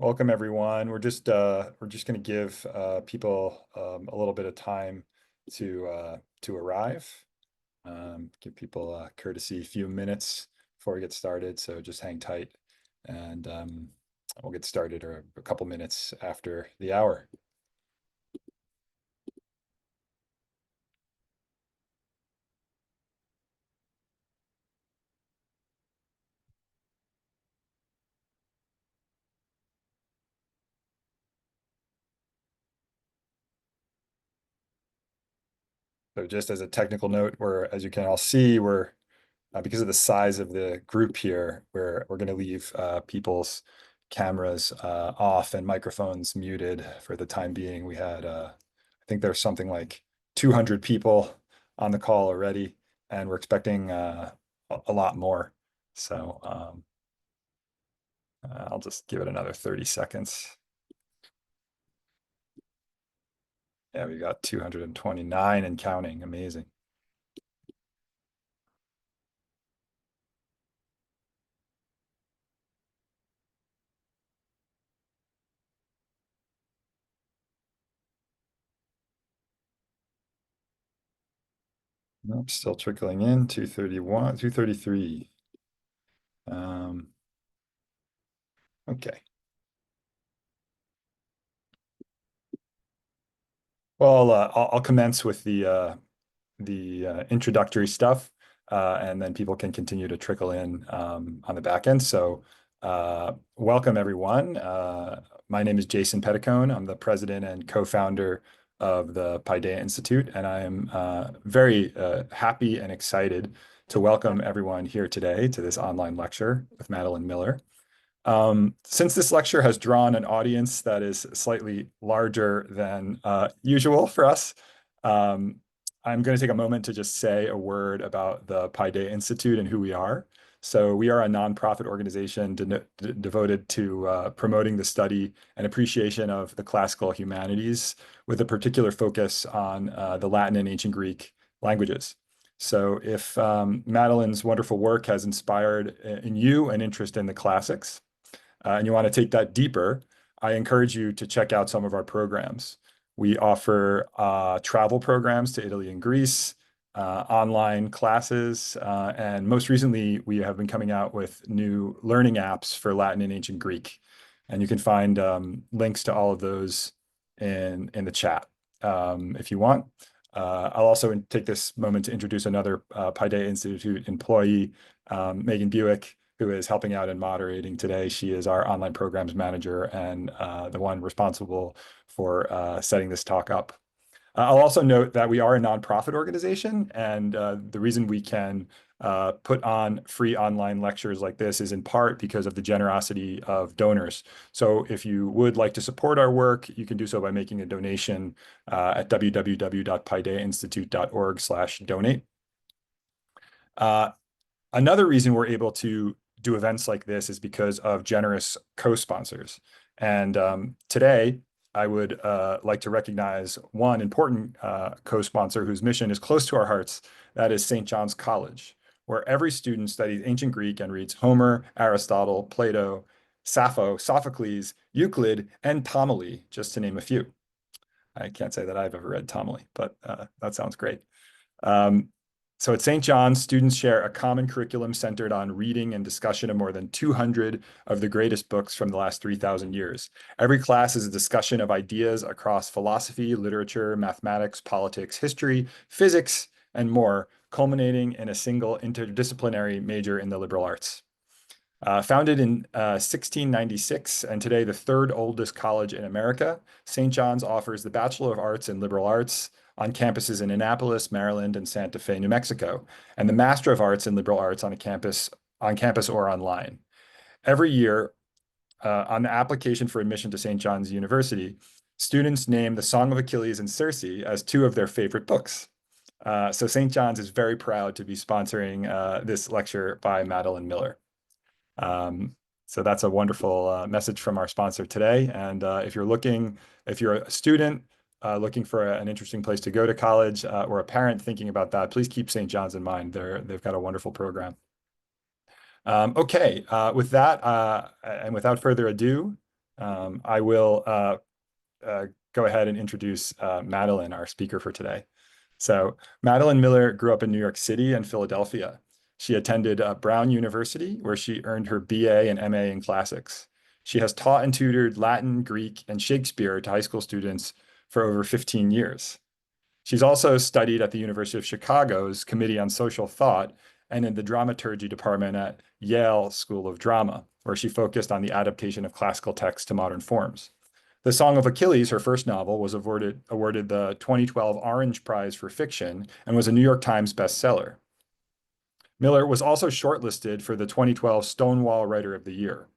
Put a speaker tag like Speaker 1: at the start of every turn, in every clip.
Speaker 1: Welcome everyone. We're just going to give people a little bit of time to arrive. Give people a courtesy few minutes before we get started. So just hang tight, and we'll get started a couple minutes after the hour. So just as a technical note, as you can all see, we're because of the size of the group here, we're going to leave people's cameras off and microphones muted for the time being. We had, I think there's something like 200 people on the call already, and we're expecting a lot more. So I'll just give it another 30 seconds. Yeah, we got 229 and counting. Amazing. Nope, still trickling in. 231, 233. Okay. Well, I'll commence with the introductory stuff, and then people can continue to trickle in on the back end. So welcome everyone. My name is Jason Petticone. I'm the president and co-founder of the Paideia Institute, and I am very happy and excited to welcome everyone here today to this online lecture with Madeline Miller. Since this lecture has drawn an audience that is slightly larger than usual for us, I'm going to take a moment to just say a word about the Paideia Institute and who we are. So we are a nonprofit organization devoted to promoting the study and appreciation of the classical humanities, with a particular focus on the Latin and ancient Greek languages. So if Madeline's wonderful work has inspired in you an interest in the classics, and you want to take that deeper, I encourage you to check out some of our programs. We offer travel programs to Italy and Greece, online classes, and most recently, we have been coming out with new learning apps for Latin and ancient Greek. And you can find links to all of those in the chat if you want. I'll also take this moment to introduce another Paideia Institute employee, Megan Buick, who is helping out and moderating today. She is our online programs manager and the one responsible for setting this talk up. I'll also note that we are a nonprofit organization, and the reason we can put on free online lectures like this is in part because of the generosity of donors. So if you would like to support our work, you can do so by making a donation at www.paideiainstitute.org/donate. Another reason we're able to do events like this is because of generous co-sponsors. And today, I would like to recognize one important co-sponsor whose mission is close to our hearts. That is St. John's College, where every student studies ancient Greek and reads Homer, Aristotle, Plato, Sappho, Sophocles, Euclid, and Ptolemy, just to name a few. I can't say that I've ever read Ptolemy, but that sounds great. So at St. John's, students share a common curriculum centered on reading and discussion of more than 200 of the greatest books from the last 3,000 years. Every class is a discussion of ideas across philosophy, literature, mathematics, politics, history, physics, and more, culminating in a single interdisciplinary major in the liberal arts. Founded in 1696 and today the third oldest college in America, St. John's offers the Bachelor of Arts in Liberal Arts on campuses in Annapolis, Maryland, and Santa Fe, New Mexico, and the Master of Arts in Liberal Arts on campus or online. Every year, on the application for admission to St. John's University, students name the Song of Achilles and Circe as two of their favorite books. So St. John's is very proud to be sponsoring this lecture by Madeline Miller. So that's a wonderful message from our sponsor today. And if you're a student looking for an interesting place to go to college, or a parent thinking about that, please keep St. John's in mind. They've got a wonderful program. Okay, with that, and without further ado, I will go ahead and introduce Madeline, our speaker for today. So Madeline Miller grew up in New York City and Philadelphia. She attended Brown University, where she earned her BA and MA in classics. She has taught and tutored Latin, Greek, and Shakespeare to high school students for over 15 years. She's also studied at the University of Chicago's Committee on Social Thought and in the dramaturgy department at Yale School of Drama, where she focused on the adaptation of classical texts to modern forms. The Song of Achilles, her first novel, was awarded the 2012 Orange Prize for Fiction and was a New York Times bestseller. Miller was also shortlisted for the 2012 Stonewall Writer of the Year.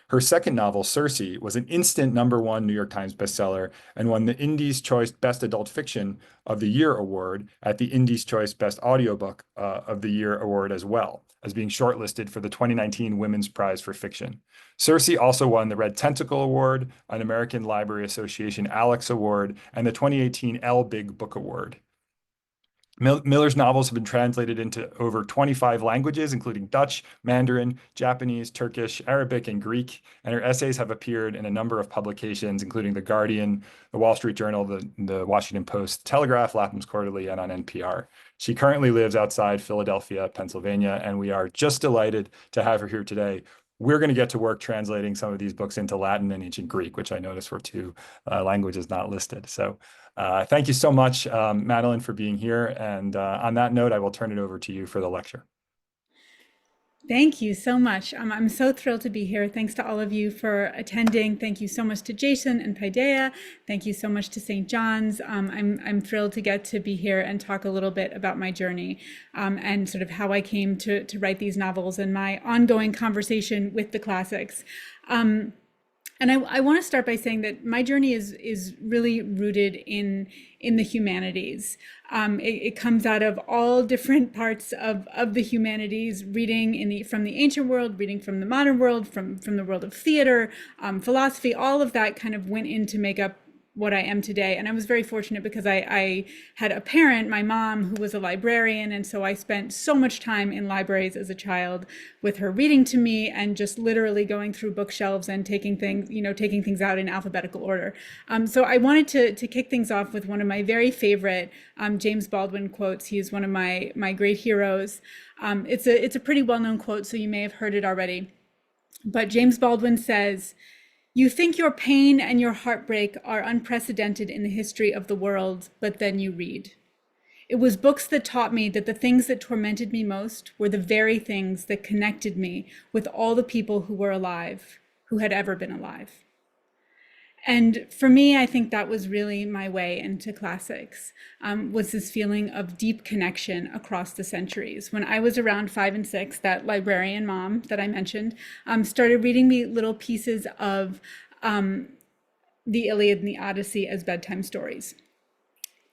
Speaker 1: Her second novel, Circe, was an instant #1 New York Times bestseller and won the Indies' Choice Best Adult Fiction of the Year award at the Indies' Choice Best Audiobook of the Year award as well, as being shortlisted for the 2019 Women's Prize for Fiction. Circe also won the Red Tentacle Award, an American Library Association Alex Award, and the 2018 Elle Big Book Award. Miller's novels have been translated into over 25 languages, including Dutch, Mandarin, Japanese, Turkish, Arabic, and Greek, and her essays have appeared in a number of publications, including The Guardian, The Wall Street Journal, the Washington Post, Telegraph, Lapham's Quarterly, and on NPR. She currently lives outside Philadelphia, Pennsylvania, and we are just delighted to have her here today. We're going to get to work translating some of these books into Latin and ancient Greek, which I noticed were two languages not listed. So thank you so much, Madeline, for being here. And on that note, I will turn it over to you for the lecture.
Speaker 2: Thank you so much. I'm so thrilled to be here. Thanks to all of you for attending. Thank you so much to Jason and Paideia. Thank you so much to St. John's. I'm thrilled to get to be here and talk a little bit about my journey and sort of how I came to write these novels and my ongoing conversation with the classics. And I want to start by saying that my journey is really rooted in the humanities. It comes out of all different parts of the humanities, reading from the ancient world, reading from the modern world, from the world of theater, philosophy. All of that kind of went in to make up what I am today. And I was very fortunate because I had a parent, my mom, who was a librarian. And so I spent so much time in libraries as a child with her reading to me and just literally going through bookshelves and taking things out in alphabetical order. So I wanted to kick things off with one of my very favorite James Baldwin quotes. He is one of my great heroes. It's a pretty well-known quote, so you may have heard it already. But James Baldwin says, "You think your pain and your heartbreak are unprecedented in the history of the world, but then you read. It was books that taught me that the things that tormented me most were the very things that connected me with all the people who were alive, who had ever been alive." And for me, I think that was really my way into classics, was this feeling of deep connection across the centuries. When I was around 5 and 6, that librarian mom that I mentioned started reading me little pieces of the Iliad and the Odyssey as bedtime stories.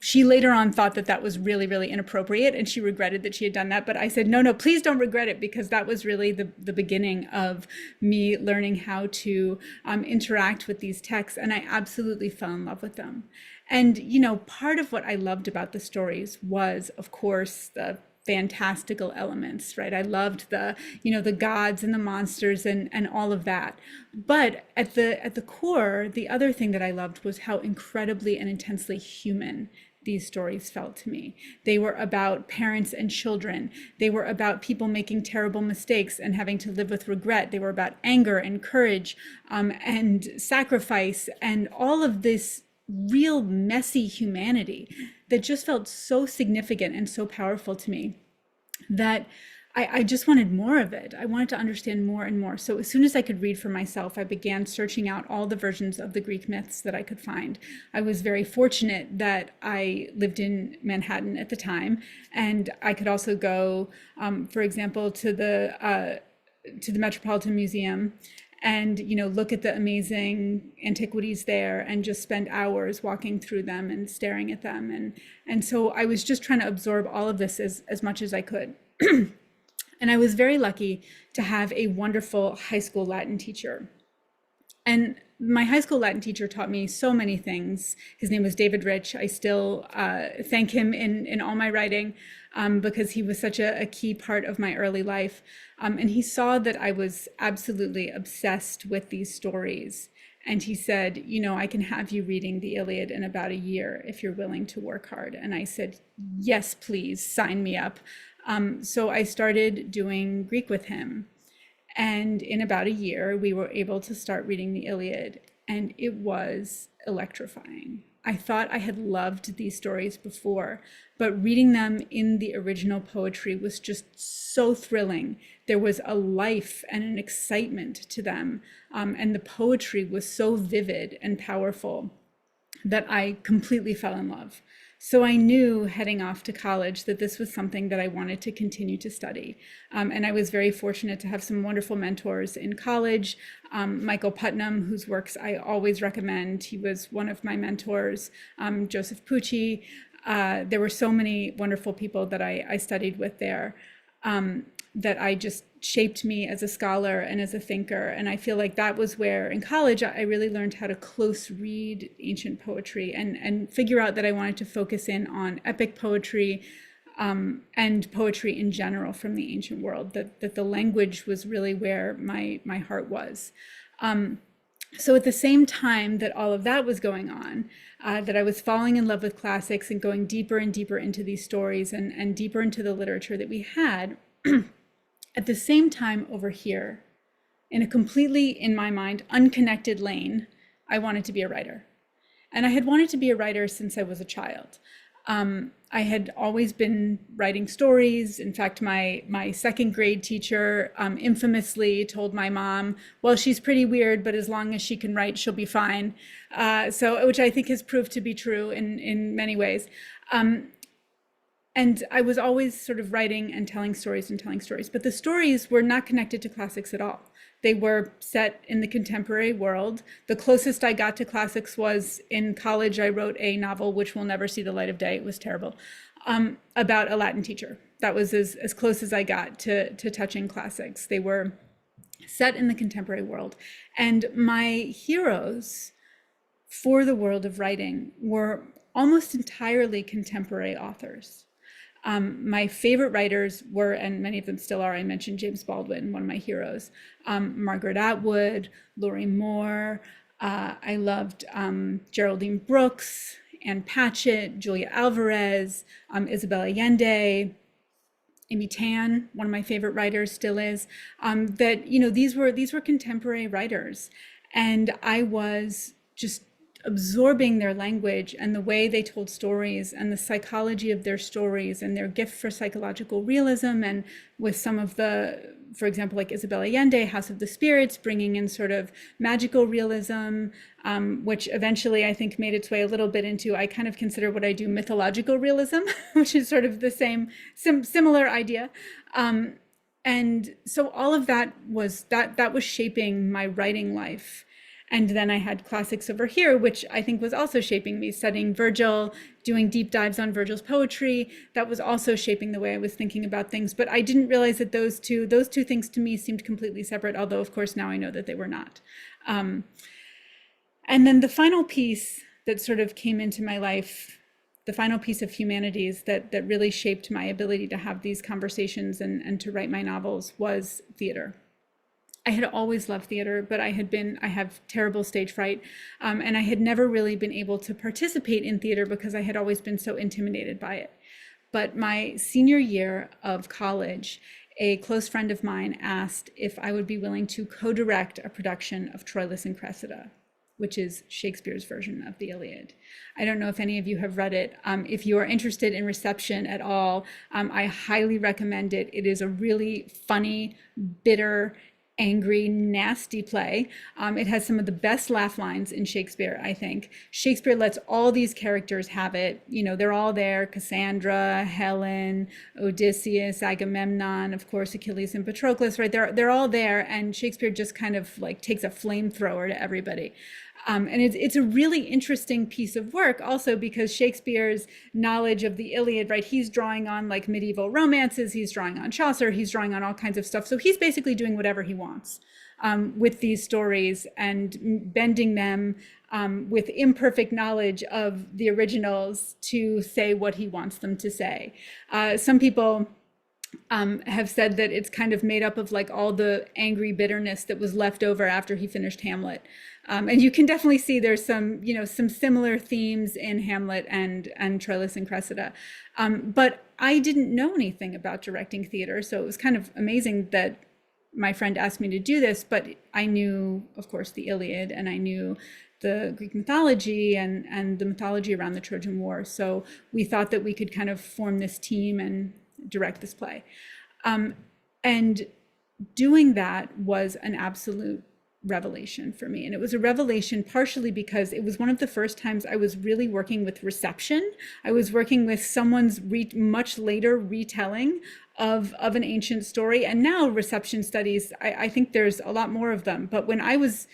Speaker 2: She later on thought that was really, really inappropriate, and she regretted that she had done that. But I said, no, please don't regret it, because that was really the beginning of me learning how to interact with these texts. And I absolutely fell in love with them. And, part of what I loved about the stories was, of course, the fantastical elements, right? I loved the gods and the monsters and all of that. But at the core, the other thing that I loved was how incredibly and intensely human these stories felt to me. They were about parents and children. They were about people making terrible mistakes and having to live with regret. They were about anger and courage and sacrifice and all of this real messy humanity that just felt so significant and so powerful to me that I just wanted more of it. I wanted to understand more and more. So as soon as I could read for myself, I began searching out all the versions of the Greek myths that I could find. I was very fortunate that I lived in Manhattan at the time, and I could also go, for example, to the Metropolitan Museum and look at the amazing antiquities there and just spend hours walking through them and staring at them. And so I was just trying to absorb all of this as much as I could. And I was very lucky to have a wonderful high school Latin teacher. And my high school Latin teacher taught me so many things. His name was David Rich. I still thank him in all my writing because he was such a key part of my early life. And he saw that I was absolutely obsessed with these stories. And he said, you know, I can have you reading the Iliad in about a year if you're willing to work hard. And I said, yes, please, sign me up. So I started doing Greek with him. And in about a year, we were able to start reading the Iliad, and it was electrifying. I thought I had loved these stories before, but reading them in the original poetry was just so thrilling. There was a life and an excitement to them, and the poetry was so vivid and powerful that I completely fell in love. So I knew heading off to college that this was something that I wanted to continue to study. And I was very fortunate to have some wonderful mentors in college. Michael Putnam, whose works I always recommend. He was one of my mentors. Joseph Pucci. There were so many wonderful people that I studied with there that I just shaped me as a scholar and as a thinker. And I feel like that was where in college I really learned how to close read ancient poetry and figure out that I wanted to focus in on epic poetry and poetry in general from the ancient world, that the language was really where my heart was. So at the same time that all of that was going on, that I was falling in love with classics and going deeper and deeper into these stories and deeper into the literature that we had, at the same time over here, in a completely, in my mind, unconnected lane, I wanted to be a writer. And I had wanted to be a writer since I was a child. I had always been writing stories. In fact, my second grade teacher infamously told my mom, well, she's pretty weird, but as long as she can write, she'll be fine. Which I think has proved to be true in many ways. And I was always sort of writing and telling stories, but the stories were not connected to classics at all. They were set in the contemporary world. The closest I got to classics was in college. I wrote a novel, which will never see the light of day. It was terrible, about a Latin teacher. That was as close as I got to touching classics. They were set in the contemporary world. And my heroes for the world of writing were almost entirely contemporary authors. My favorite writers were, and many of them still are, I mentioned James Baldwin, one of my heroes, Margaret Atwood, Laurie Moore. I loved Geraldine Brooks, Anne Patchett, Julia Alvarez, Isabel Allende, Amy Tan, one of my favorite writers still is. That, you know, these were contemporary writers, and I was just absorbing their language and the way they told stories and the psychology of their stories and their gift for psychological realism, and with some of the, for example, like Isabel Allende, House of the Spirits, bringing in sort of magical realism, which eventually I think made its way a little bit into, I kind of consider what I do mythological realism, which is sort of the same, similar idea. And so all of that was shaping my writing life. And then I had classics over here, which I think was also shaping me, studying Virgil, doing deep dives on Virgil's poetry. That was also shaping the way I was thinking about things. But I didn't realize that those two things to me seemed completely separate, although of course now I know that they were not. And then the final piece that sort of came into my life, the final piece of humanities that really shaped my ability to have these conversations and to write my novels was theater. I had always loved theater, but I have terrible stage fright, and I had never really been able to participate in theater because I had always been so intimidated by it. But my senior year of college, a close friend of mine asked if I would be willing to co-direct a production of Troilus and Cressida, which is Shakespeare's version of the Iliad. I don't know if any of you have read it. If you are interested in reception at all, I highly recommend it. It is a really funny, bitter, angry, nasty play. It has some of the best laugh lines in Shakespeare, I think. Shakespeare lets all these characters have it. You know, they're all there. Cassandra, Helen, Odysseus, Agamemnon, of course, Achilles and Patroclus, right? They're all there, and Shakespeare just kind of like takes a flamethrower to everybody. And it's a really interesting piece of work also because Shakespeare's knowledge of the Iliad, right? He's drawing on like medieval romances, he's drawing on Chaucer, he's drawing on all kinds of stuff. So he's basically doing whatever he wants. with these stories and bending them with imperfect knowledge of the originals to say what he wants them to say. Some people have said that it's kind of made up of like all the angry bitterness that was left over after he finished Hamlet. And you can definitely see there's some, some similar themes in Hamlet and Troilus and Cressida. But I didn't know anything about directing theater, so it was kind of amazing that my friend asked me to do this, but I knew, of course, the Iliad, and I knew the Greek mythology and the mythology around the Trojan War. So we thought that we could kind of form this team and direct this play. And doing that was an absolute revelation for me. And it was a revelation partially because it was one of the first times I was really working with reception. I was working with someone's much later retelling of an ancient story. And now reception studies, I think there's a lot more of them. But when I was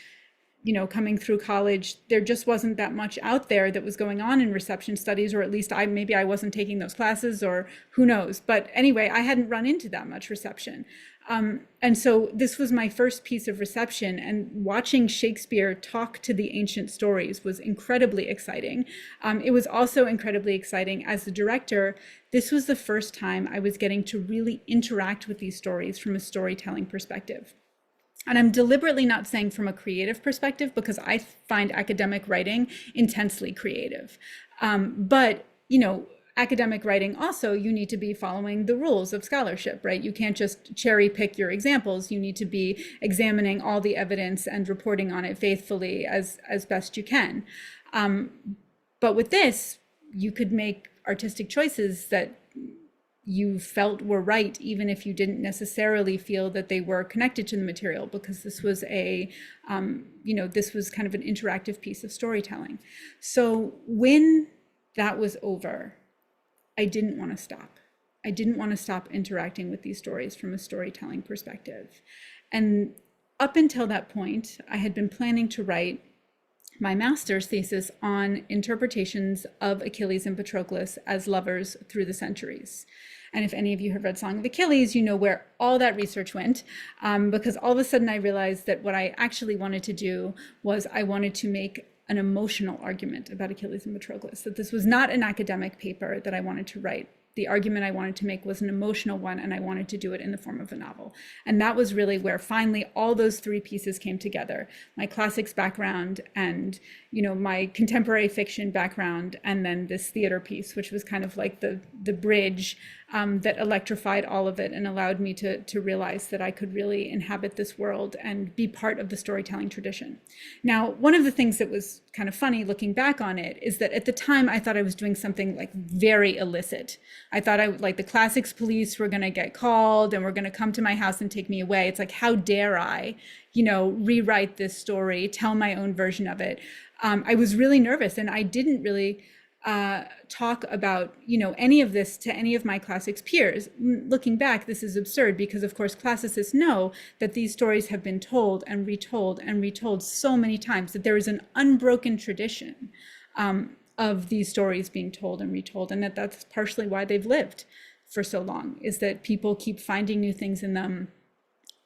Speaker 2: coming through college, there just wasn't that much out there that was going on in reception studies, or at least maybe I wasn't taking those classes, or who knows. But anyway, I hadn't run into that much reception. And so this was my first piece of reception, and watching Shakespeare talk to the ancient stories was incredibly exciting. It was also incredibly exciting as the director. This was the first time I was getting to really interact with these stories from a storytelling perspective. And I'm deliberately not saying from a creative perspective, because I find academic writing intensely creative. But, academic writing also, you need to be following the rules of scholarship, right? You can't just cherry pick your examples. You need to be examining all the evidence and reporting on it faithfully as best you can. But with this, you could make artistic choices that you felt were right, even if you didn't necessarily feel that they were connected to the material, because this was this was kind of an interactive piece of storytelling. So when that was over, I didn't want to stop. I didn't want to stop interacting with these stories from a storytelling perspective. And up until that point, I had been planning to write my master's thesis on interpretations of Achilles and Patroclus as lovers through the centuries. And if any of you have read Song of Achilles, you know where all that research went, because all of a sudden I realized that what I actually wanted to do was I wanted to make an emotional argument about Achilles and Patroclus, that this was not an academic paper that I wanted to write. The argument I wanted to make was an emotional one, and I wanted to do it in the form of a novel. And that was really where finally all those three pieces came together: my classics background, and my contemporary fiction background, and then this theater piece, which was kind of like the bridge that electrified all of it and allowed me to realize that I could really inhabit this world and be part of the storytelling tradition. Now, one of the things that was kind of funny looking back on it is that at the time I thought I was doing something like very illicit. I thought like the classics police were going to get called and were going to come to my house and take me away. It's like, how dare I, rewrite this story, tell my own version of it. I was really nervous, and I didn't really talk about any of this to any of my classics peers. Looking back, this is absurd, because of course classicists know that these stories have been told and retold so many times that there is an unbroken tradition of these stories being told and retold, and that's partially why they've lived for so long, is that people keep finding new things in them,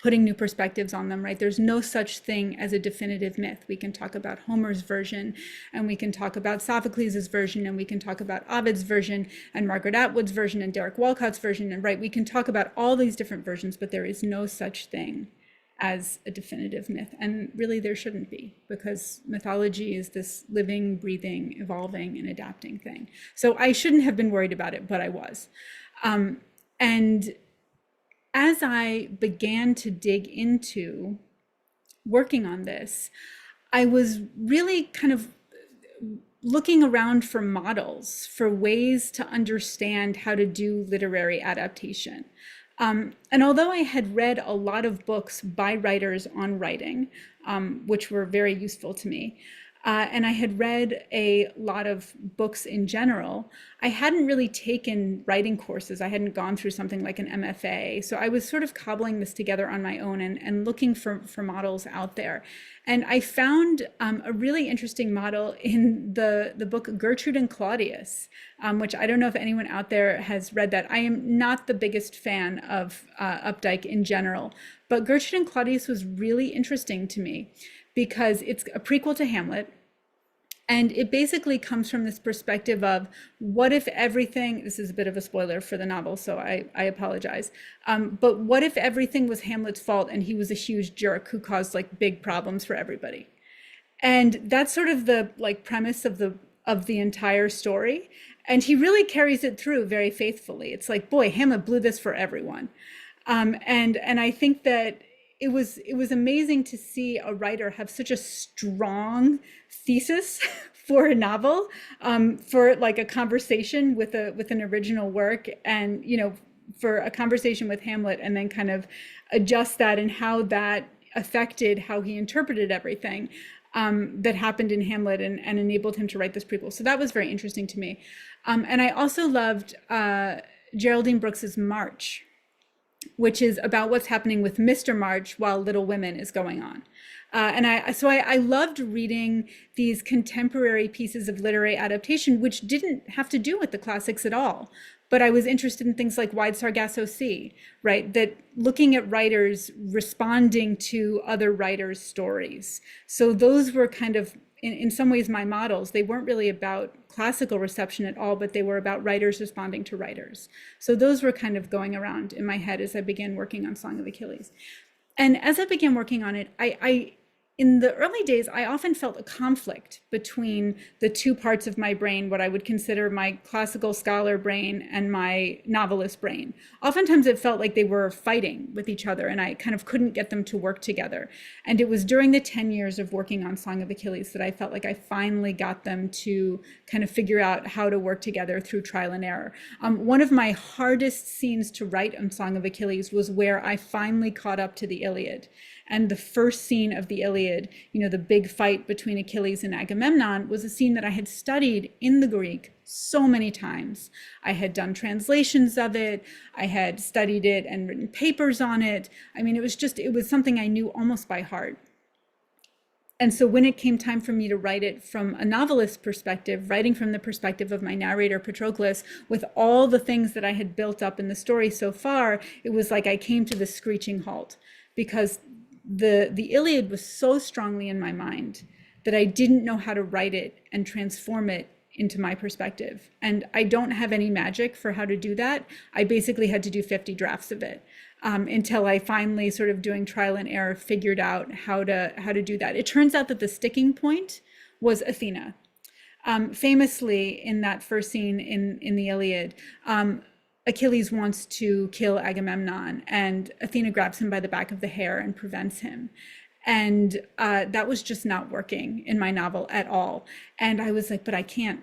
Speaker 2: putting new perspectives on them, right? There's no such thing as a definitive myth. We can talk about Homer's version, and we can talk about Sophocles' version, and we can talk about Ovid's version, and Margaret Atwood's version, and Derek Walcott's version, and right, we can talk about all these different versions, but there is no such thing as a definitive myth. And really there shouldn't be, because mythology is this living, breathing, evolving, and adapting thing. So I shouldn't have been worried about it, but I was. And as I began to dig into working on this, I was really kind of looking around for models, for ways to understand how to do literary adaptation. And although I had read a lot of books by writers on writing, which were very useful to me, and I had read a lot of books in general. I hadn't really taken writing courses. I hadn't gone through something like an MFA. So I was sort of cobbling this together on my own and looking for models out there. And I found a really interesting model in the book Gertrude and Claudius, which I don't know if anyone out there has read that. I am not the biggest fan of Updike in general, but Gertrude and Claudius was really interesting to me because it's a prequel to Hamlet. And it basically comes from this perspective of what if everything, this is a bit of a spoiler for the novel, so I apologize. But what if everything was Hamlet's fault and he was a huge jerk who caused like big problems for everybody? And that's sort of the like premise of the entire story. And he really carries it through very faithfully. It's like, boy, Hamlet blew this for everyone. And I think that it was amazing to see a writer have such a strong thesis for a novel, for like a conversation with an original work, and for a conversation with Hamlet, and then kind of adjust that and how that affected how he interpreted everything that happened in Hamlet, and enabled him to write this prequel. So that was very interesting to me. And I also loved Geraldine Brooks's March, which is about what's happening with Mr. March while Little Women is going on. And I loved reading these contemporary pieces of literary adaptation, which didn't have to do with the classics at all. But I was interested in things like Wide Sargasso Sea, right? That looking at writers responding to other writers' stories. So those were kind of, in some ways, my models. They weren't really about classical reception at all, but they were about writers responding to writers. So those were kind of going around in my head as I began working on Song of Achilles. And as I began working on it, in the early days, I often felt a conflict between the two parts of my brain, what I would consider my classical scholar brain and my novelist brain. Oftentimes it felt like they were fighting with each other, and I kind of couldn't get them to work together. And it was during the 10 years of working on Song of Achilles that I felt like I finally got them to kind of figure out how to work together through trial and error. One of my hardest scenes to write on Song of Achilles was where I finally caught up to the Iliad. And the first scene of the Iliad, the big fight between Achilles and Agamemnon, was a scene that I had studied in the Greek so many times. I had done translations of it. I had studied it and written papers on it. I mean, it was something I knew almost by heart. And so when it came time for me to write it from a novelist perspective, writing from the perspective of my narrator, Patroclus, with all the things that I had built up in the story so far, it was like I came to this screeching halt, because the Iliad was so strongly in my mind that I didn't know how to write it and transform it into my perspective. And I don't have any magic for how to do that. I basically had to do 50 drafts of it until I finally, sort of doing trial and error, figured out how to do that. It turns out that the sticking point was Athena. Famously, in that first scene in the Iliad, Achilles wants to kill Agamemnon, and Athena grabs him by the back of the hair and prevents him. And that was just not working in my novel at all. And I was like, but I can't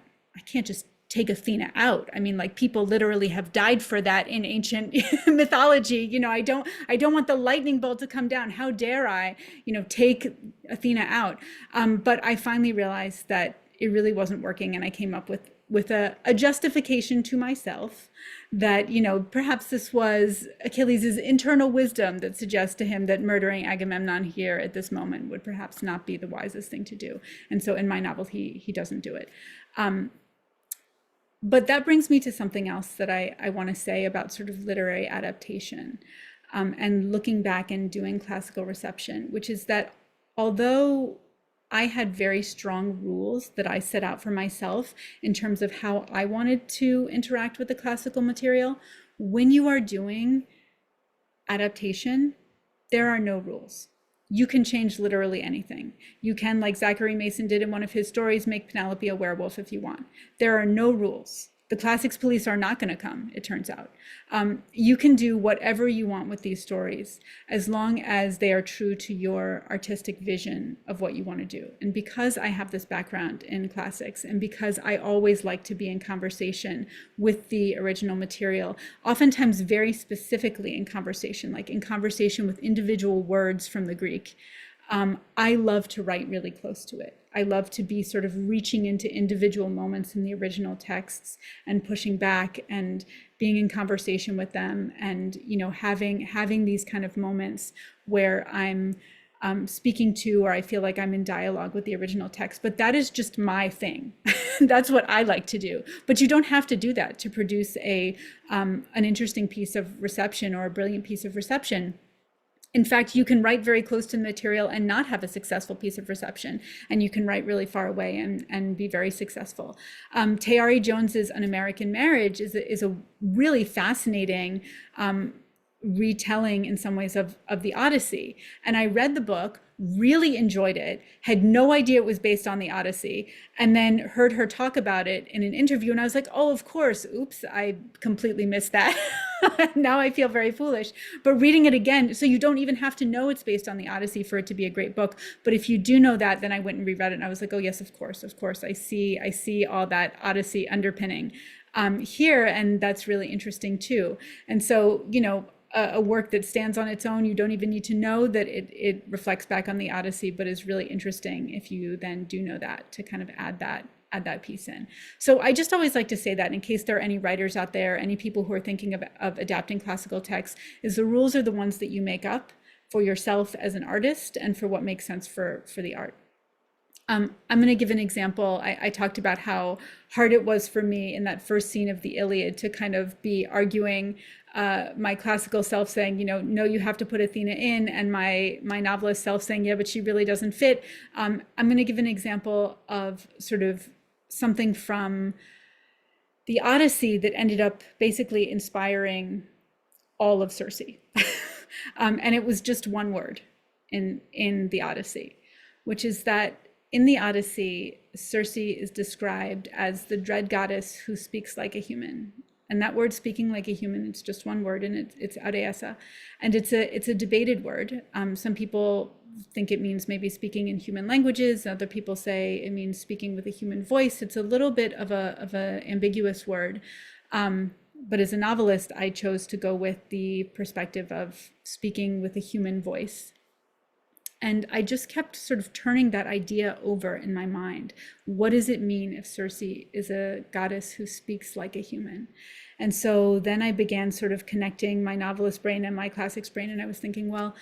Speaker 2: just take Athena out. I mean, like, people literally have died for that in ancient mythology. I don't want the lightning bolt to come down. How dare I, take Athena out? But I finally realized that it really wasn't working, and I came up with a justification to myself that, perhaps this was Achilles' internal wisdom that suggests to him that murdering Agamemnon here at this moment would perhaps not be the wisest thing to do. And so in my novel, he doesn't do it. But that brings me to something else that I want to say about sort of literary adaptation, and looking back and doing classical reception, which is that although I had very strong rules that I set out for myself in terms of how I wanted to interact with the classical material, when you are doing adaptation, there are no rules. You can change literally anything. You can, like Zachary Mason did in one of his stories, make Penelope a werewolf if you want. There are no rules. The classics police are not going to come, it turns out. You can do whatever you want with these stories, as long as they are true to your artistic vision of what you want to do. And because I have this background in classics, and because I always like to be in conversation with the original material, oftentimes very specifically in conversation, like in conversation with individual words from the Greek, I love to write really close to it. I love to be sort of reaching into individual moments in the original texts and pushing back and being in conversation with them, and having these kind of moments where I'm speaking to, or I feel like I'm in dialogue with the original text. But that is just my thing. That's what I like to do. But you don't have to do that to produce an interesting piece of reception or a brilliant piece of reception. In fact, you can write very close to the material and not have a successful piece of reception, and you can write really far away and be very successful. Tayari Jones's An American Marriage is a really fascinating retelling in some ways of the Odyssey. And I read the book, really enjoyed it, had no idea it was based on the Odyssey, and then heard her talk about it in an interview. And I was like, oh, of course, oops, I completely missed that. Now I feel very foolish. But reading it again, so you don't even have to know it's based on the Odyssey for it to be a great book. But if you do know that, then I went and reread it and I was like, oh yes, of course, I see all that Odyssey underpinning here. And that's really interesting too. And so, a work that stands on its own, you don't even need to know that it reflects back on the Odyssey, but is really interesting if you then do know that, to kind of add that piece in. So I just always like to say that in case there are any writers out there, any people who are thinking of adapting classical texts, is the rules are the ones that you make up for yourself as an artist and for what makes sense for the art. I'm going to give an example. I talked about how hard it was for me in that first scene of the Iliad to kind of be arguing my classical self saying, no, you have to put Athena in, and my novelist self saying, yeah, but she really doesn't fit. I'm going to give an example of sort of something from the Odyssey that ended up basically inspiring all of Circe. And it was just one word in the Odyssey, which is that in the Odyssey, Circe is described as the dread goddess who speaks like a human. And that word, speaking like a human, it's just one word, and it's Odysseus. And it's a debated word. Some people think it means maybe speaking in human languages. Other people say it means speaking with a human voice. It's a little bit of a ambiguous word. But as a novelist, I chose to go with the perspective of speaking with a human voice. And I just kept sort of turning that idea over in my mind. What does it mean if Circe is a goddess who speaks like a human? And so then I began sort of connecting my novelist brain and my classics brain. And I was thinking, well,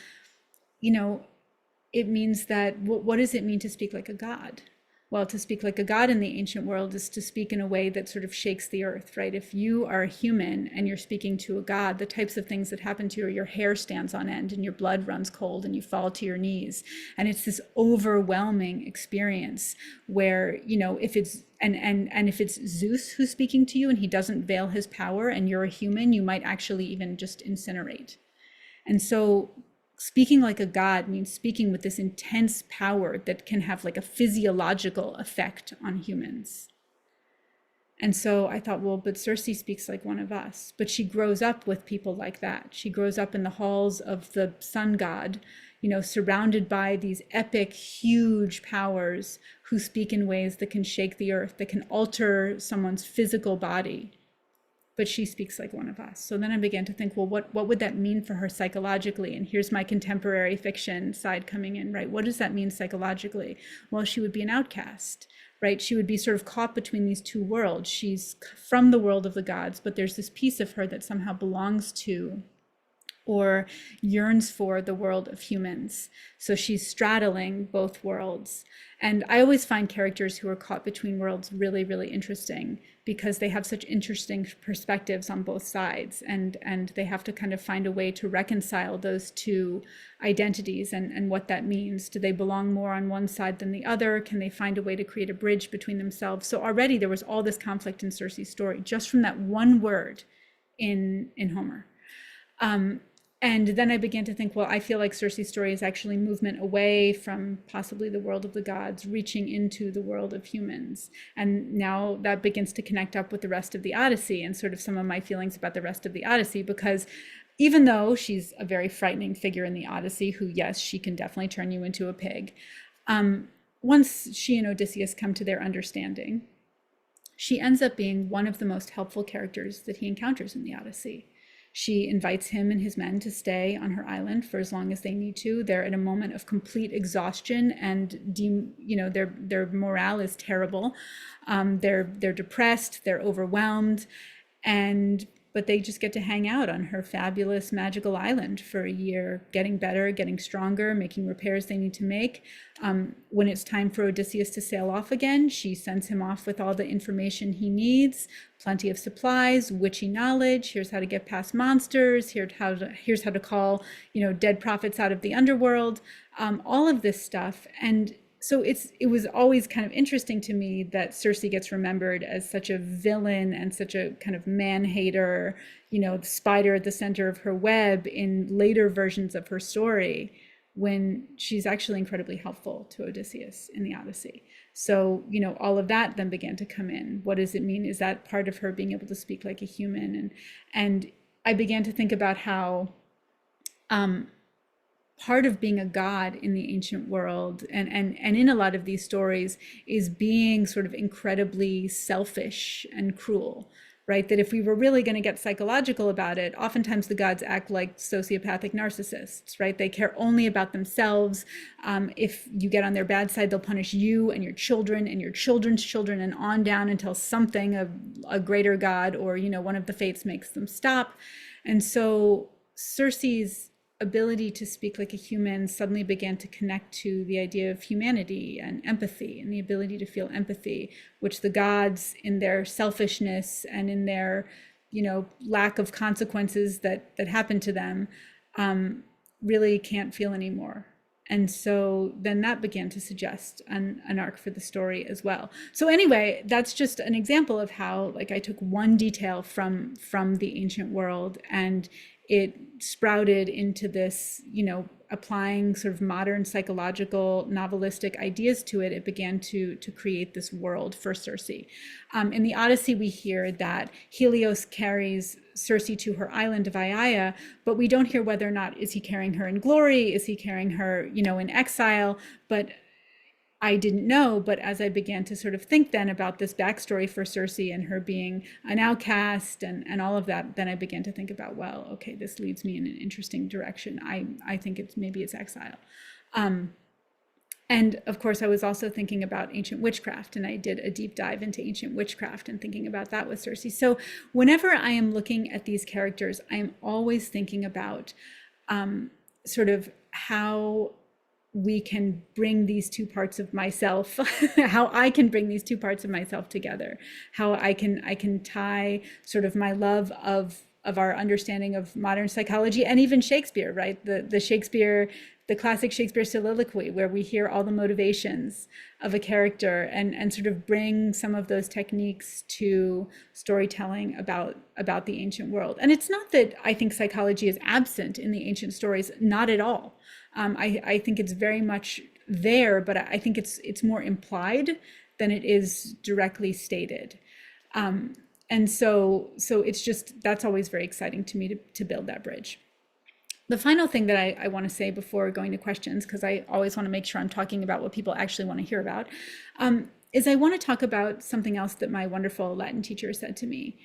Speaker 2: it means that, what does it mean to speak like a god? Well, to speak like a god in the ancient world is to speak in a way that sort of shakes the earth, right? If you are a human and you're speaking to a god, the types of things that happen to you are your hair stands on end and your blood runs cold and you fall to your knees. And it's this overwhelming experience where, if it's and if it's Zeus who's speaking to you and he doesn't veil his power and you're a human, you might actually even just incinerate. And so speaking like a god means speaking with this intense power that can have like a physiological effect on humans. And so I thought, well, but Circe speaks like one of us, but she grows up with people like that. She grows up in the halls of the sun god, surrounded by these epic, huge powers who speak in ways that can shake the earth, that can alter someone's physical body. But she speaks like one of us. So then I began to think, well, what would that mean for her psychologically? And here's my contemporary fiction side coming in, right? What does that mean psychologically? Well, she would be an outcast, right? She would be sort of caught between these two worlds. She's from the world of the gods, but there's this piece of her that somehow belongs to or yearns for the world of humans. So she's straddling both worlds. And I always find characters who are caught between worlds really, really interesting because they have such interesting perspectives on both sides. And they have to kind of find a way to reconcile those two identities and what that means. Do they belong more on one side than the other? Can they find a way to create a bridge between themselves? So already there was all this conflict in Circe's story just from that one word in Homer. And then I began to think, well, I feel like Circe's story is actually movement away from possibly the world of the gods, reaching into the world of humans. And now that begins to connect up with the rest of the Odyssey and sort of some of my feelings about the rest of the Odyssey, because even though she's a very frightening figure in the Odyssey, who, yes, she can definitely turn you into a pig, once she and Odysseus come to their understanding, she ends up being one of the most helpful characters that he encounters in the Odyssey. She invites him and his men to stay on her island for as long as they need to. They're at a moment of complete exhaustion, and their morale is terrible. They're depressed, they're overwhelmed, but they just get to hang out on her fabulous magical island for a year, getting better, getting stronger, making repairs they need to make. When it's time for Odysseus to sail off again, she sends him off with all the information he needs, plenty of supplies, witchy knowledge. Here's how to get past monsters. Here's how to call, dead prophets out of the underworld. All of this stuff. And so it was always kind of interesting to me that Circe gets remembered as such a villain and such a kind of man-hater, the spider at the center of her web in later versions of her story, when she's actually incredibly helpful to Odysseus in the Odyssey. So, all of that then began to come in. What does it mean? Is that part of her being able to speak like a human? And I began to think about how part of being a god in the ancient world and in a lot of these stories is being sort of incredibly selfish and cruel, right? That if we were really going to get psychological about it, oftentimes the gods act like sociopathic narcissists, right? They care only about themselves. If you get on their bad side, they'll punish you and your children and your children's children and on down until something of a greater god or, one of the fates makes them stop. And so Circe's ability to speak like a human suddenly began to connect to the idea of humanity and empathy and the ability to feel empathy, which the gods in their selfishness and in their, lack of consequences that happen to them really can't feel anymore. And so then that began to suggest an arc for the story as well. So anyway, that's just an example of how I took one detail from the ancient world and it sprouted into this, applying sort of modern psychological novelistic ideas to it. It began to create this world for Circe. In the Odyssey, we hear that Helios carries Circe to her island of Paideia, but we don't hear whether or not is he carrying her in glory, is he carrying her, in exile. But I didn't know, but as I began to sort of think then about this backstory for Circe and her being an outcast and all of that, then I began to think about, well, okay, this leads me in an interesting direction. I think maybe it's exile. And of course, I was also thinking about ancient witchcraft, and I did a deep dive into ancient witchcraft and thinking about that with Circe. So whenever I am looking at these characters, I am always thinking about sort of how we can bring these two parts of myself, how I can bring these two parts of myself together, how I can tie sort of my love of our understanding of modern psychology and even Shakespeare, right? The classic Shakespeare soliloquy, where we hear all the motivations of a character and sort of bring some of those techniques to storytelling about the ancient world. And it's not that I think psychology is absent in the ancient stories, not at all. I think it's very much there, but I think it's more implied than it is directly stated. And so it's just, that's always very exciting to me to build that bridge. The final thing that I want to say before going to questions, because I always want to make sure I'm talking about what people actually want to hear about, is I want to talk about something else that my wonderful Latin teacher said to me,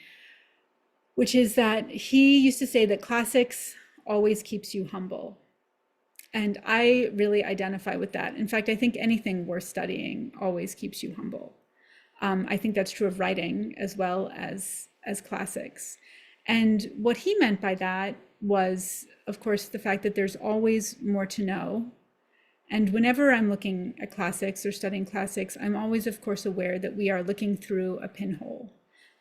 Speaker 2: which is that he used to say that classics always keeps you humble. And I really identify with that. In fact, I think anything worth studying always keeps you humble. I think that's true of writing as well as classics. And what he meant by that was, of course, the fact that there's always more to know. And whenever I'm looking at classics or studying classics, I'm always, of course, aware that we are looking through a pinhole.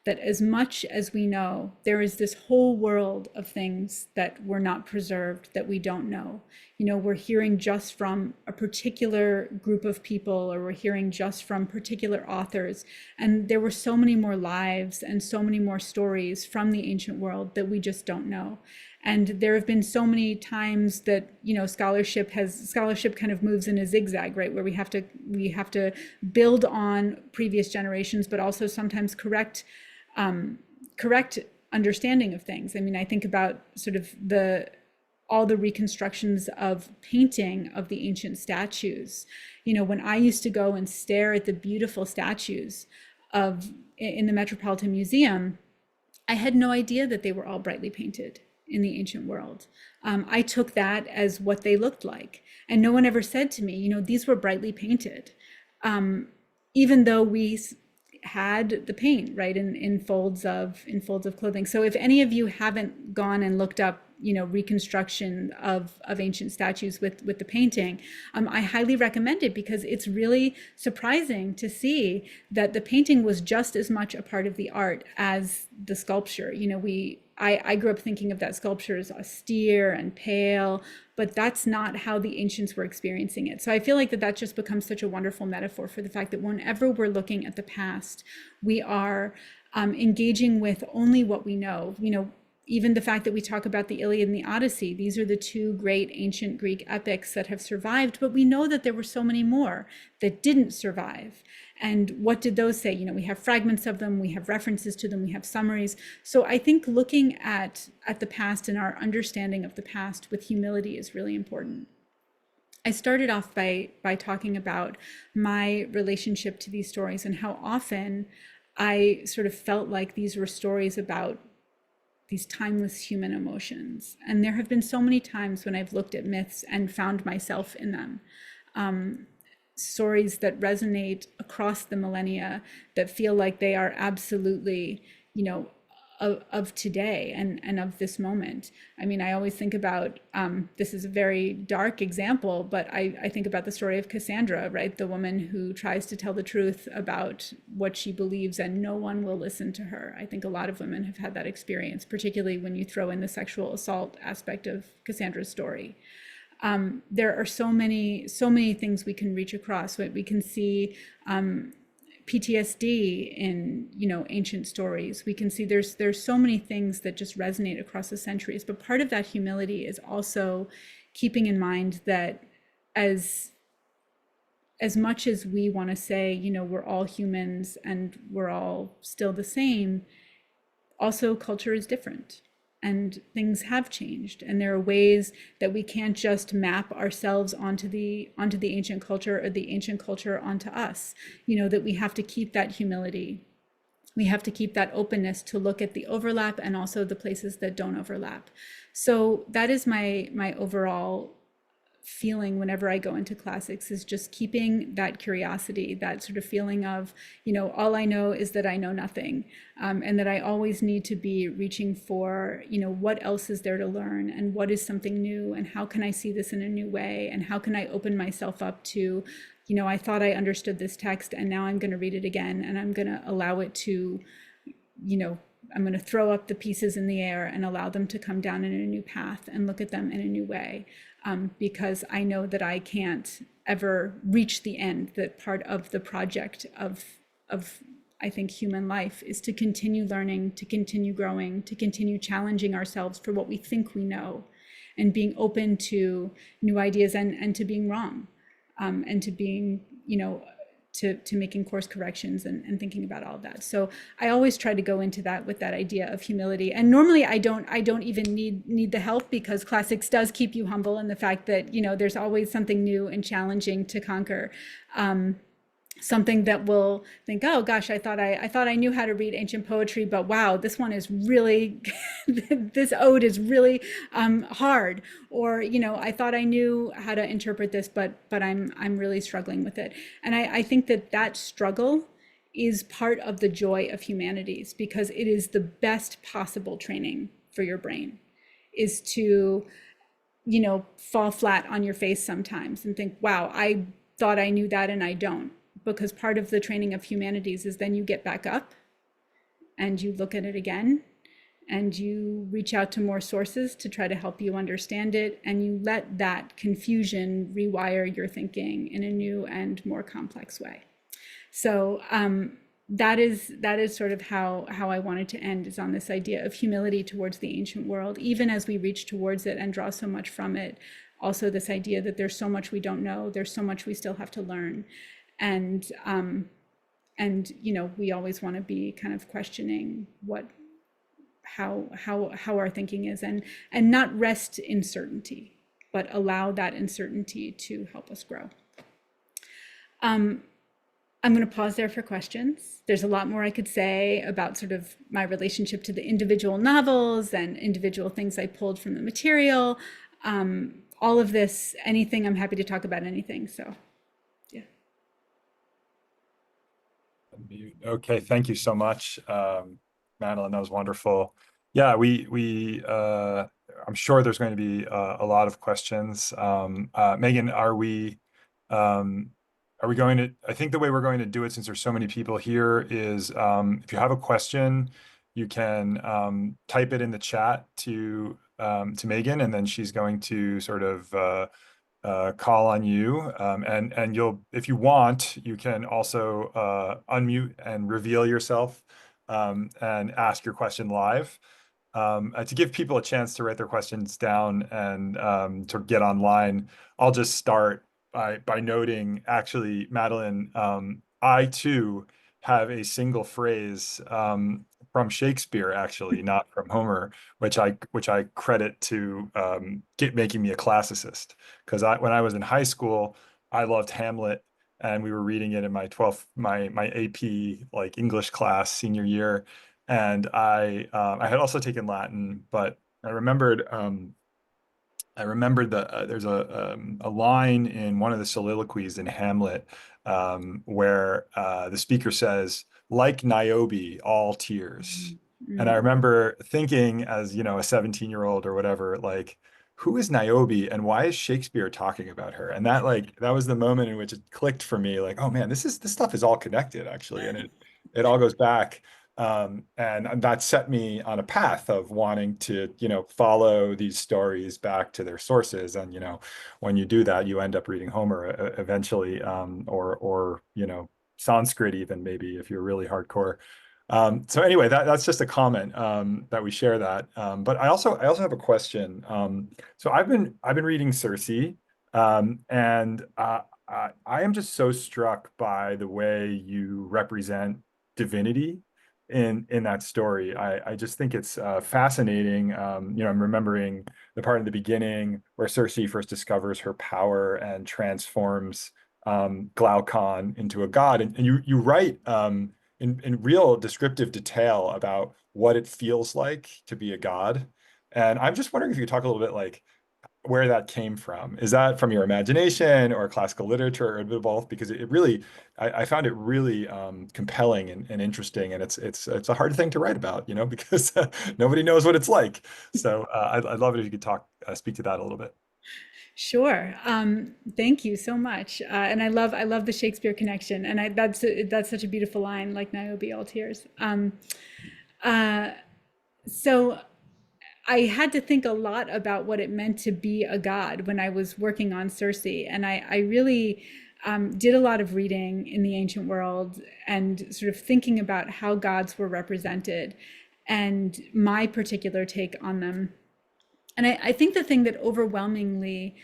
Speaker 2: That as much as we know, there is this whole world of things that were not preserved, that we don't know. We're hearing just from a particular group of people, or we're hearing just from particular authors. And there were so many more lives and so many more stories from the ancient world that we just don't know. And there have been so many times that, scholarship kind of moves in a zigzag, right? Where we have to build on previous generations, but also sometimes correct understanding of things. I mean, I think about sort of all the reconstructions of painting of the ancient statues. When I used to go and stare at the beautiful statues in the Metropolitan Museum, I had no idea that they were all brightly painted. in the ancient world. I took that as what they looked like. And no one ever said to me, you know, these were brightly painted. Even though we had the paint, right, in folds of clothing. So if any of you haven't gone and looked up, you know, reconstruction of ancient statues with the painting, I highly recommend it, because it's really surprising to see that the painting was just as much a part of the art as the sculpture. You know, I grew up thinking of that sculpture as austere and pale, but that's not how the ancients were experiencing it. So I feel like that just becomes such a wonderful metaphor for the fact that whenever we're looking at the past, we are engaging with only what we know. You know, even the fact that we talk about the Iliad and the Odyssey, these are the two great ancient Greek epics that have survived, but we know that there were so many more that didn't survive. And what did those say? You know, we have fragments of them, we have references to them, we have summaries. So I think looking at the past and our understanding of the past with humility is really important. I started off by talking about my relationship to these stories and how often I sort of felt like these were stories about these timeless human emotions. And there have been so many times when I've looked at myths and found myself in them. Stories that resonate across the millennia, that feel like they are absolutely, you know, of today and of this moment. I mean, I always think about, this is a very dark example, but I think about the story of Cassandra, right? The woman who tries to tell the truth about what she believes and no one will listen to her. I think a lot of women have had that experience, particularly when you throw in the sexual assault aspect of Cassandra's story. There are so many things we can reach across. We can see PTSD in, you know, ancient stories. We can see there's so many things that just resonate across the centuries. But part of that humility is also keeping in mind that as much as we want to say, you know, we're all humans and we're all still the same, also culture is different. And things have changed, and there are ways that we can't just map ourselves onto the ancient culture, or the ancient culture onto us. You know, that we have to keep that humility. We have to keep that openness to look at the overlap and also the places that don't overlap. So that is my overall feeling whenever I go into classics, is just keeping that curiosity, that sort of feeling of, you know, all I know is that I know nothing, and that I always need to be reaching for, you know, what else is there to learn, and what is something new, and how can I see this in a new way, and how can I open myself up to, you know, I thought I understood this text and now I'm going to read it again, and I'm going to allow it to, you know, I'm going to throw up the pieces in the air and allow them to come down in a new path and look at them in a new way. Because I know that I can't ever reach the end. That part of the project of I think human life is to continue learning, to continue growing, to continue challenging ourselves for what we think we know, and being open to new ideas, and to being wrong, and to being, you know, to making course corrections and thinking about all of that. So I always try to go into that with that idea of humility. And normally I don't even need the help, because classics does keep you humble, and the fact that, you know, there's always something new and challenging to conquer. Something that will think, oh gosh, I thought I knew how to read ancient poetry, but wow, this one is really, this ode is really hard. Or, you know, I thought I knew how to interpret this, but I'm really struggling with it. And I think that struggle is part of the joy of humanities, because it is the best possible training for your brain, is to, you know, fall flat on your face sometimes and think, wow, I thought I knew that and I don't. Because part of the training of humanities is then you get back up and you look at it again, and you reach out to more sources to try to help you understand it, and you let that confusion rewire your thinking in a new and more complex way. So that is sort of how I wanted to end, is on this idea of humility towards the ancient world, even as we reach towards it and draw so much from it. Also this idea that there's so much we don't know, there's so much we still have to learn. And you know, we always want to be kind of questioning how our thinking is, and not rest in certainty, but allow that uncertainty to help us grow. I'm going to pause there for questions. There's a lot more I could say about sort of my relationship to the individual novels and individual things I pulled from the material. All of this, anything, I'm happy to talk about anything. So, yeah.
Speaker 1: Okay, thank you so much, Madeline. That was wonderful. Yeah, I'm sure there's going to be a lot of questions. Megan, are we going to, I think the way we're going to do it, since there's so many people here, is if you have a question, you can type it in the chat to Megan, and then she's going to sort of call on you, and you'll, if you want, you can also unmute and reveal yourself, and ask your question live, to give people a chance to write their questions down and to get online. I'll just start by noting, actually, Madeline, I too have a single phrase from Shakespeare, actually, not from Homer, which I credit to making me a classicist. Because when I was in high school, I loved Hamlet, and we were reading it in my AP like English class senior year, and I had also taken Latin, but I remembered that there's a line in one of the soliloquies in Hamlet, where the speaker says, "Like Niobe, all tears." And I
Speaker 2: Mm.
Speaker 1: remember thinking, as you know, a 17-year-old or whatever, like, who is Niobe and why is Shakespeare talking about her? And that was the moment in which it clicked for me, like, oh man, this stuff is all connected, actually, and it all goes back. And that set me on a path of wanting to, follow these stories back to their sources. And, when you do that, you end up reading Homer eventually, or, Sanskrit even, maybe, if you're really hardcore. So anyway, that's just a comment, that we share that. But I also have a question. So I've been reading Circe, and I am just so struck by the way you represent divinity in that story. I just think it's fascinating. I'm remembering the part in the beginning where Circe first discovers her power and transforms Glaucon into a god, and you write in real descriptive detail about what it feels like to be a god. And I'm just wondering if you could talk a little bit, like, where that came from. Is that from your imagination or classical literature, or a bit of both? Because it really, I found it really compelling and interesting, and it's a hard thing to write about, because nobody knows what it's like. So I'd love it if you could speak to that a little bit.
Speaker 2: Sure. Thank you so much. And I love the Shakespeare connection. And that's such a beautiful line, like Niobe, all tears. Uh, so I had to think a lot about what it meant to be a god when I was working on Circe. And I really did a lot of reading in the ancient world and sort of thinking about how gods were represented and my particular take on them. And I think the thing that overwhelmingly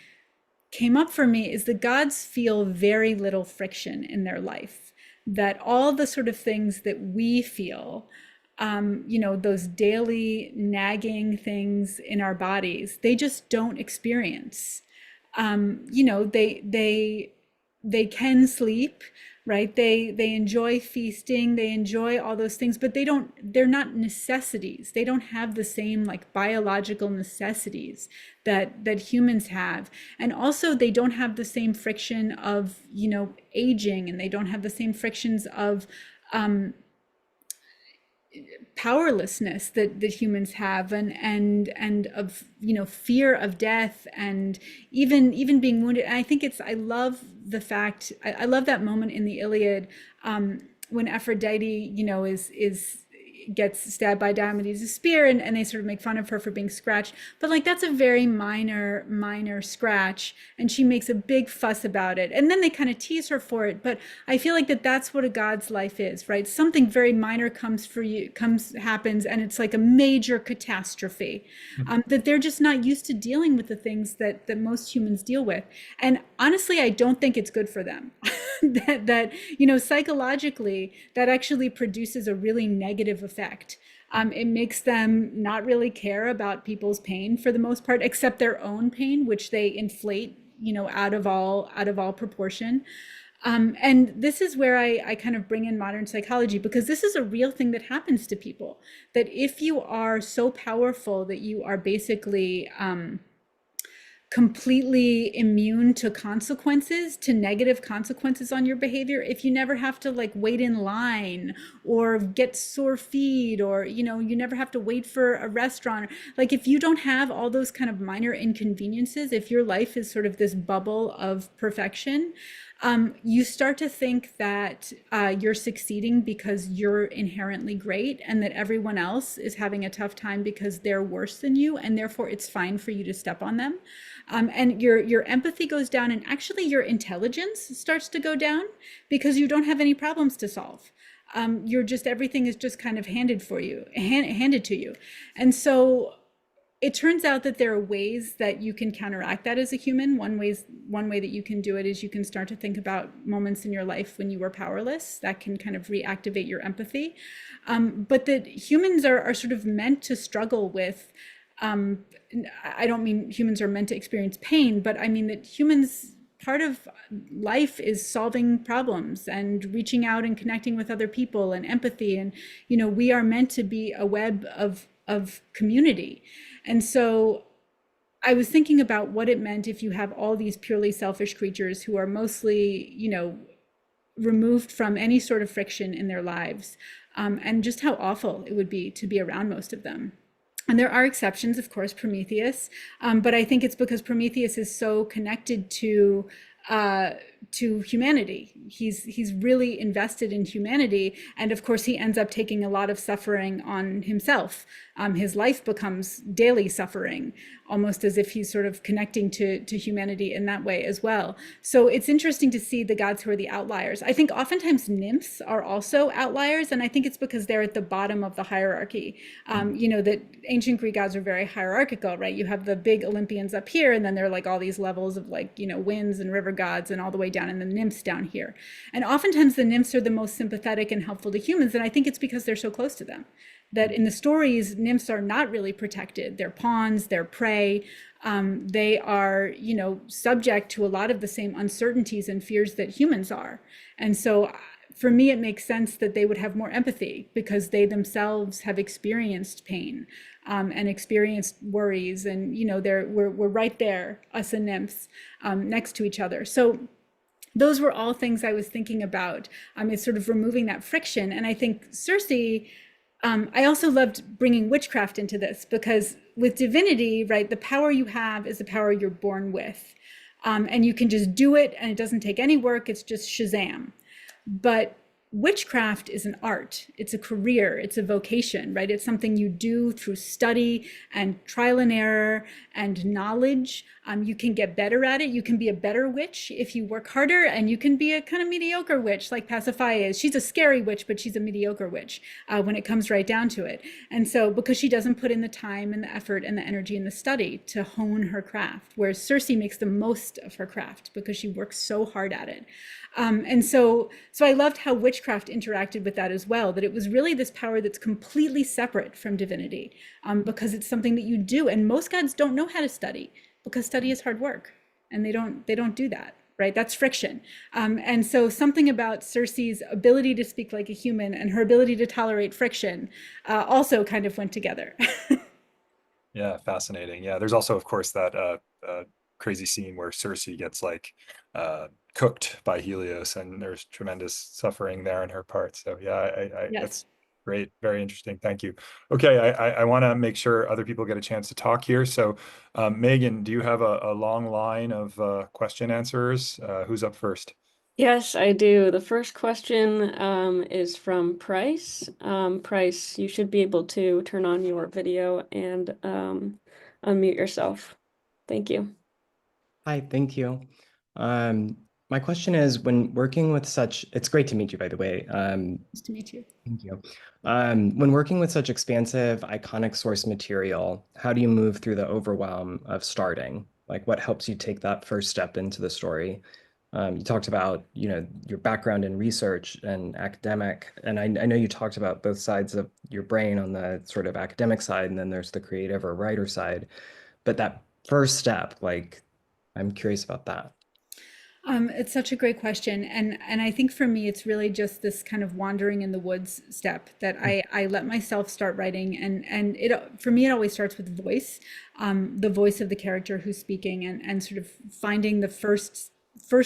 Speaker 2: came up for me is the gods feel very little friction in their life, that all the sort of things that we feel, those daily nagging things in our bodies, they just don't experience. They can sleep, right? They enjoy feasting, they enjoy all those things, but they're not necessities. They don't have the same like biological necessities that humans have. And also they don't have the same friction of, aging, and they don't have the same frictions of powerlessness that humans have, and of fear of death, and even being wounded. And I think I love the fact, I love that moment in the Iliad, when Aphrodite is gets stabbed by Diomedes' spear, and they sort of make fun of her for being scratched, but like that's a very minor scratch, and she makes a big fuss about it, and then they kind of tease her for it. But I feel like that's what a god's life is, right? Something very minor happens, and it's like a major catastrophe, that they're just not used to dealing with the things that most humans deal with. And honestly, I don't think it's good for them. that psychologically, that actually produces a really negative effect. It makes them not really care about people's pain for the most part, except their own pain, which they inflate, out of all proportion. And this is where I kind of bring in modern psychology, because this is a real thing that happens to people. That if you are so powerful that you are basically completely immune to consequences, to negative consequences on your behavior, if you never have to like wait in line or get sore feet, or you never have to wait for a restaurant, like if you don't have all those kind of minor inconveniences, if your life is sort of this bubble of perfection, you start to think that you're succeeding because you're inherently great, and that everyone else is having a tough time because they're worse than you, and therefore it's fine for you to step on them. And your empathy goes down, and actually your intelligence starts to go down because you don't have any problems to solve. You're just, everything is just kind of handed to you. And so it turns out that there are ways that you can counteract that as a human. One way that you can do it is you can start to think about moments in your life when you were powerless. That can kind of reactivate your empathy. But that humans are sort of meant to struggle with, I don't mean humans are meant to experience pain, but I mean that humans, part of life is solving problems and reaching out and connecting with other people and empathy. And, we are meant to be a web of community. And so I was thinking about what it meant if you have all these purely selfish creatures who are mostly, removed from any sort of friction in their lives, and just how awful it would be to be around most of them. And there are exceptions, of course, Prometheus, but I think it's because Prometheus is so connected uh, to humanity. He's really invested in humanity, and of course, he ends up taking a lot of suffering on himself. His life becomes daily suffering, almost as if he's sort of connecting to humanity in that way as well. So it's interesting to see the gods who are the outliers. I think oftentimes nymphs are also outliers, and I think it's because they're at the bottom of the hierarchy. That ancient Greek gods are very hierarchical, right? You have the big Olympians up here, and then there are like all these levels of like, winds and river gods, and all the way down, and the nymphs down here. And oftentimes the nymphs are the most sympathetic and helpful to humans, and I think it's because they're so close to them. That in the stories, nymphs are not really protected. They're pawns, they're prey. They are, subject to a lot of the same uncertainties and fears that humans are. And so for me, it makes sense that they would have more empathy because they themselves have experienced pain, and experienced worries. And, we're right there, us and nymphs, next to each other. So those were all things I was thinking about. It's sort of removing that friction. And I think Circe, I also loved bringing witchcraft into this, because with divinity, right, the power you have is the power you're born with. And you can just do it, and it doesn't take any work. It's just Shazam. But witchcraft is an art, it's a career, it's a vocation, right? It's something you do through study and trial and error and knowledge. You can get better at it. You can be a better witch if you work harder, and you can be a kind of mediocre witch like Pasiphae is. She's a scary witch, but she's a mediocre witch when it comes right down to it. And so because she doesn't put in the time and the effort and the energy and the study to hone her craft, whereas Circe makes the most of her craft because she works so hard at it. And so I loved how witchcraft interacted with that as well, that it was really this power that's completely separate from divinity, because it's something that you do. And most gods don't know how to study, because study is hard work, and they don't do that, right? That's friction. And so something about Circe's ability to speak like a human and her ability to tolerate friction also kind of went together.
Speaker 1: Yeah, fascinating. Yeah, there's also, of course, that crazy scene where Circe gets like cooked by Helios, and there's tremendous suffering there on her part. So yeah,
Speaker 2: Yes.
Speaker 1: that's great, very interesting. Thank you. Okay, I want to make sure other people get a chance to talk here. So, Megan, do you have a long line of question answers? Who's up first?
Speaker 3: Yes, I do. The first question is from Price. Price, you should be able to turn on your video and unmute yourself. Thank you.
Speaker 4: Hi, thank you. My question is, when working with such, it's great to meet you, by the way.
Speaker 2: Nice to meet you.
Speaker 4: Thank you. When working with such expansive, iconic source material, how do you move through the overwhelm of starting? Like, what helps you take that first step into the story? You talked about, your background in research and academic, and I know you talked about both sides of your brain on the sort of academic side, and then there's the creative or writer side. But that first step, like, I'm curious about that.
Speaker 2: It's such a great question, and I think for me, it's really just this kind of wandering in the woods step that I let myself start writing, and it for me it always starts with voice, the voice of the character who's speaking, and sort of finding the first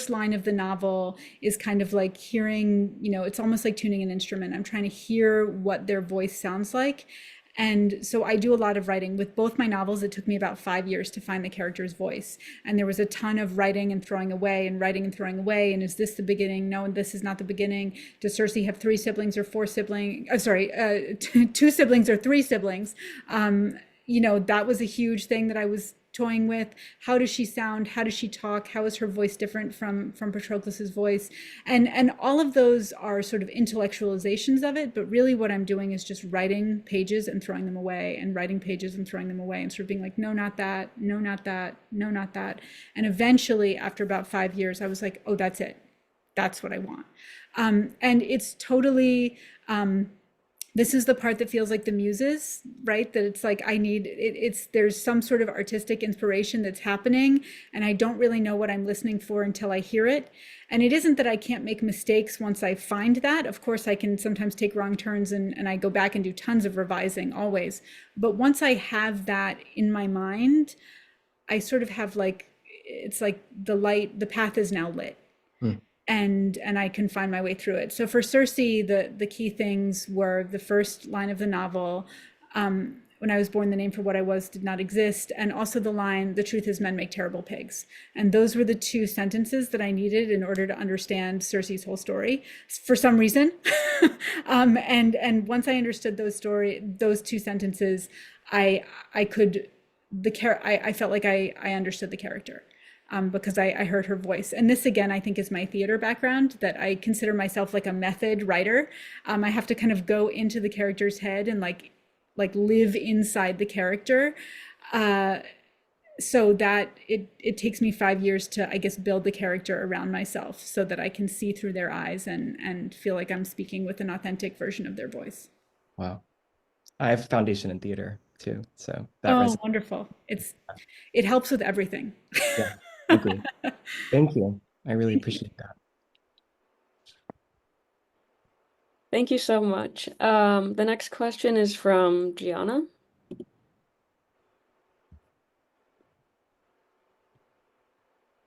Speaker 2: line of the novel is kind of like hearing, it's almost like tuning an instrument. I'm trying to hear what their voice sounds like. And so I do a lot of writing. With both my novels, it took me about 5 years to find the character's voice. And there was a ton of writing and throwing away and writing and throwing away. And is this the beginning? No, this is not the beginning. Does Circe have 3 siblings or 4 siblings? Two siblings or 3 siblings? That was a huge thing that I was toying with. How does she sound? How does she talk? How is her voice different from Patroclus's voice? And all of those are sort of intellectualizations of it, but really what I'm doing is just writing pages and throwing them away, and writing pages and throwing them away, and sort of being like, no, not that, no, not that, no, not that. And eventually, after about 5 years, I was like, oh, that's it. That's what I want. And it's totally this is the part that feels like the muses, right? That it's like there's some sort of artistic inspiration that's happening, and I don't really know what I'm listening for until I hear it. And it isn't that I can't make mistakes once I find that. Of course, I can sometimes take wrong turns, and I go back and do tons of revising always. But once I have that in my mind, I sort of have it's like the path is now lit. And I can find my way through it. So for Circe, the key things were the first line of the novel, when I was born, the name for what I was did not exist, and also the line, the truth is men make terrible pigs. And those were the 2 sentences that I needed in order to understand Circe's whole story, for some reason. And once I understood those 2 sentences, I felt like I understood the character. Because I heard her voice. And this, again, I think is my theater background, that I consider myself like a method writer. I have to kind of go into the character's head and like live inside the character. So that it takes me 5 years to, I guess, build the character around myself so that I can see through their eyes and feel like I'm speaking with an authentic version of their voice.
Speaker 4: Wow. I have a foundation in theater too, so that
Speaker 2: wonderful. It helps with everything.
Speaker 4: Yeah. Okay. Thank you. I really appreciate that.
Speaker 3: Thank you so much. The next question is from Gianna.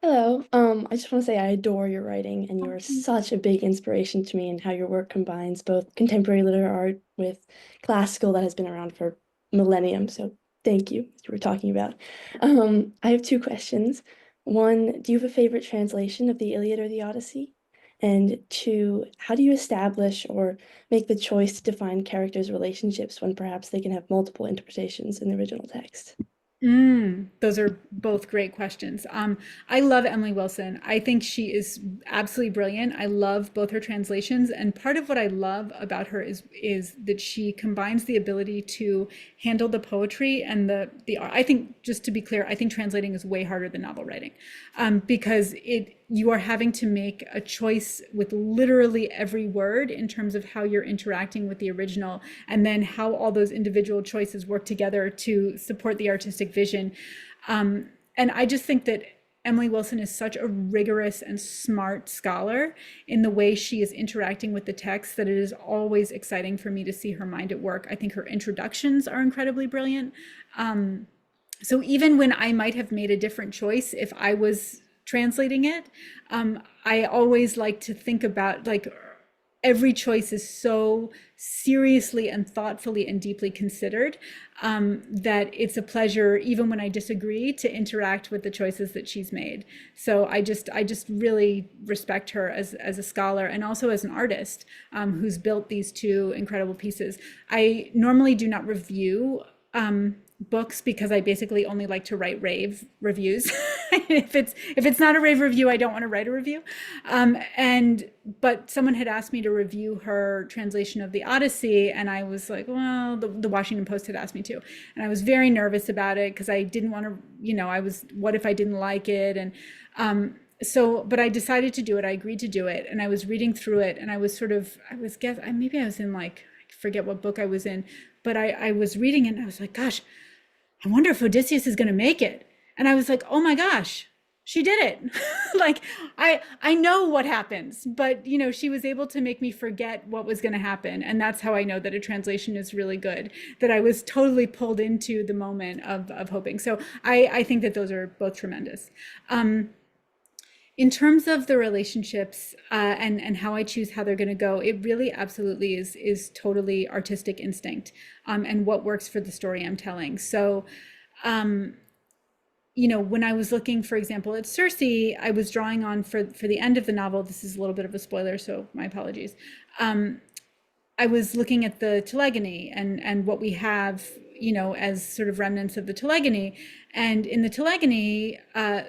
Speaker 5: Hello. I just want to say I adore your writing, and you're such a big inspiration to me in how your work combines both contemporary literary art with classical that has been around for millennium. So thank you, as you were talking about. I have 2 questions. 1, do you have a favorite translation of the Iliad or the Odyssey? And 2, how do you establish or make the choice to define characters' relationships when perhaps they can have multiple interpretations in the original text?
Speaker 2: Those are both great questions. I love Emily Wilson. I think she is absolutely brilliant. I love both her translations, and part of what I love about her is that she combines the ability to handle the poetry and the art. I think, just to be clear, I think translating is way harder than novel writing, because you are having to make a choice with literally every word in terms of how you're interacting with the original, and then how all those individual choices work together to support the artistic vision. And I just think that Emily Wilson is such a rigorous and smart scholar in the way she is interacting with the text that it is always exciting for me to see her mind at work. I think her introductions are incredibly brilliant. So even when I might have made a different choice, if I was translating it, I always like to think about, every choice is so seriously and thoughtfully and deeply considered, that it's a pleasure, even when I disagree, to interact with the choices that she's made. So I just really respect her as a scholar, and also as an artist, who's built these 2 incredible pieces. I normally do not review books because I basically only like to write rave reviews. If it's not a rave review, I don't want to write a review. But someone had asked me to review her translation of the Odyssey, and I was like, well, the Washington Post had asked me to, and I was very nervous about it because I didn't want to, what if I didn't like it? And but I decided to do it. I agreed to do it, and I was reading through it, and maybe I was in I forget what book I was in, but I was reading it, and I was like, gosh, I wonder if Odysseus is going to make it. And I was like, oh my gosh, she did it. Like I know what happens, but you know, she was able to make me forget what was going to happen. And that's how I know that a translation is really good, that I was totally pulled into the moment of hoping. So I think that those are both tremendous. In terms of the relationships and how I choose how they're going to go, it really absolutely is totally artistic instinct and what works for the story I'm telling. So, you know, when I was looking, for example, at Circe, I was drawing on for the end of the novel. This is a little bit of a spoiler, so my apologies. I was looking at the telegony and what we have, you know, as sort of remnants of the telegony. And in the telegony,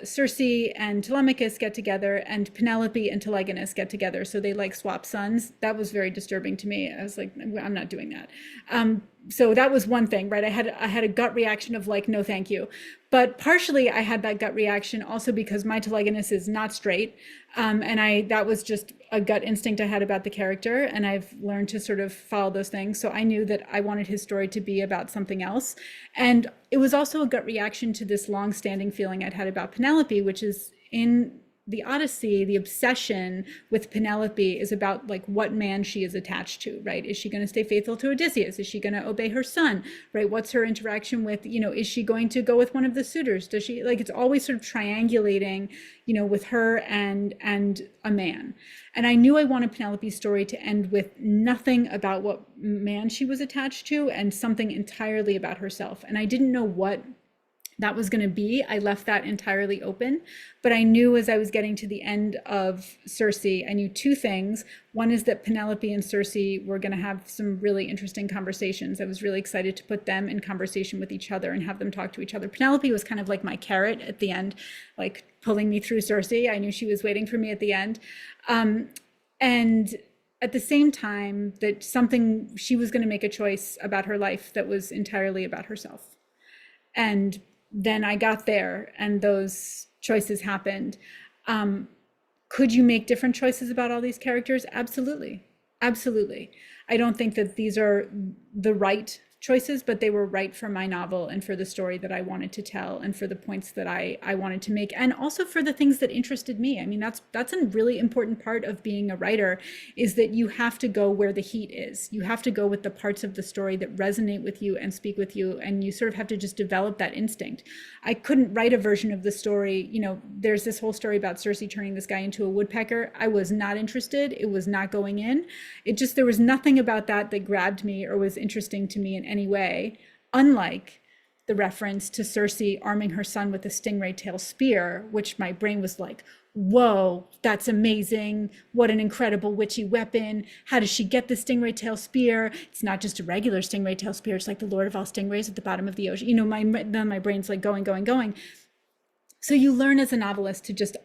Speaker 2: Circe and Telemachus get together, and Penelope and Telegonus get together. So they like swap sons. That was very disturbing to me. I was like, I'm not doing that. So that was one thing, right? I had a gut reaction of like, no, thank you. But partially I had that gut reaction also because my Telegonus is not straight. And that was just a gut instinct I had about the character, and I've learned to sort of follow those things. So I knew that I wanted his story to be about something else. And it was also a gut reaction to this long-standing feeling I'd had about Penelope, which is in the Odyssey, the obsession with Penelope is about like what man she is attached to, right? Is she going to stay faithful to Odysseus? Is she going to obey her son, right? What's her interaction with, you know, is she going to go with one of the suitors? Does she, like, it's always sort of triangulating, you know, with her and a man. And I knew I wanted Penelope's story to end with nothing about what man she was attached to and something entirely about herself. And I didn't know what that was going to be. I left that entirely open, but I knew as I was getting to the end of Circe, I knew two things. One is that Penelope and Circe were going to have some really interesting conversations. I was really excited to put them in conversation with each other and have them talk to each other. Penelope was kind of like my carrot at the end, like pulling me through Circe. I knew she was waiting for me at the end. And at the same time, that something, she was going to make a choice about her life that was entirely about herself. And then I got there and those choices happened. Could you make different choices about all these characters? Absolutely. Absolutely. I don't think that these are the right choices, but they were right for my novel and for the story that I wanted to tell and for the points that I wanted to make, and also for the things that interested me. I mean, that's a really important part of being a writer, is that you have to go where the heat is. You have to go with the parts of the story that resonate with you and speak with you, and you sort of have to just develop that instinct. I couldn't write a version of the story, you know, there's this whole story about Circe turning this guy into a woodpecker. I was not interested. It was not going in. There was nothing about that that grabbed me or was interesting to me in any way, unlike the reference to Circe arming her son with a stingray tail spear, which my brain was like, whoa, that's amazing. What an incredible witchy weapon. How does she get the stingray tail spear? It's not just a regular stingray tail spear. It's like the Lord of all stingrays at the bottom of the ocean. You know, then my brain's like going. So you learn as a novelist to just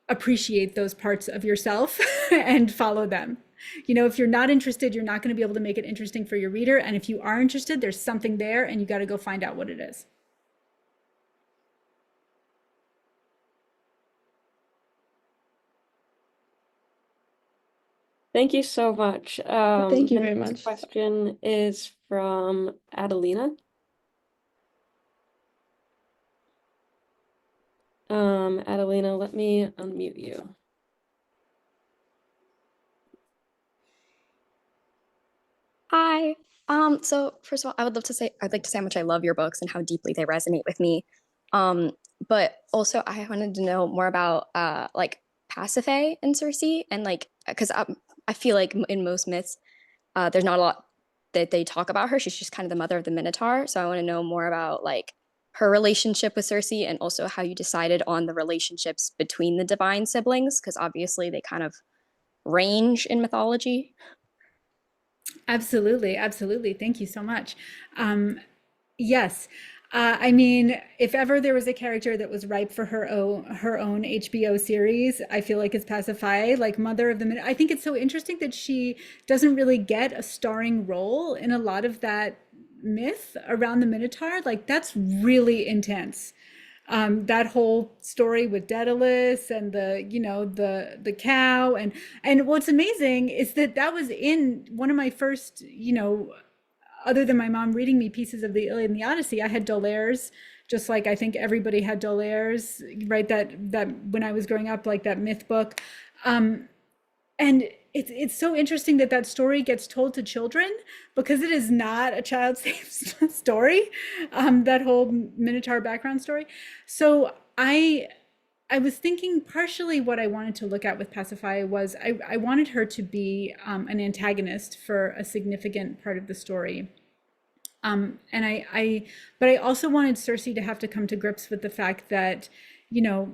Speaker 2: appreciate those parts of yourself and follow them. You know, if you're not interested, you're not going to be able to make it interesting for your reader. And if you are interested, there's something there and you got to go find out what it is.
Speaker 3: Thank you so much.
Speaker 5: Thank you
Speaker 3: the
Speaker 5: very
Speaker 3: next
Speaker 5: much.
Speaker 3: question is from Adelina. Adelina, let me unmute you.
Speaker 6: Hi. So first of all, I'd like to say how much I love your books and how deeply they resonate with me. But also I wanted to know more about like Pasiphae and Circe, and like because I feel like in most myths, there's not a lot that they talk about her. She's just kind of the mother of the Minotaur. So I want to know more about like her relationship with Circe, and also how you decided on the relationships between the divine siblings, because obviously they kind of range in mythology.
Speaker 2: Absolutely. Absolutely. Thank you so much. Yes. I mean, if ever there was a character that was ripe for her own HBO series, I feel like it's Pasiphae, like Mother of the Minotaur. I think it's so interesting that she doesn't really get a starring role in a lot of that myth around the Minotaur. Like, that's really intense. That whole story with Daedalus and the cow, and what's amazing is that was in one of my first, other than my mom reading me pieces of the Iliad and the Odyssey, I had Dolaire's just like I think everybody had Dolaire's, right? That when I was growing up, like that myth book. And it's so interesting that that story gets told to children because it is not a child safe story, that whole Minotaur background story. So I was thinking partially what I wanted to look at with Pasiphae was I wanted her to be an antagonist for a significant part of the story. But I also wanted Circe to have to come to grips with the fact that, you know,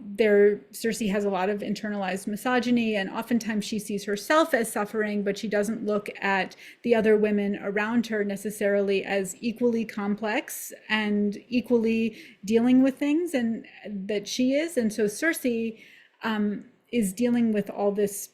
Speaker 2: Circe has a lot of internalized misogyny, and oftentimes she sees herself as suffering, but she doesn't look at the other women around her necessarily as equally complex and equally dealing with things and that she is. And so Circe is dealing with all this,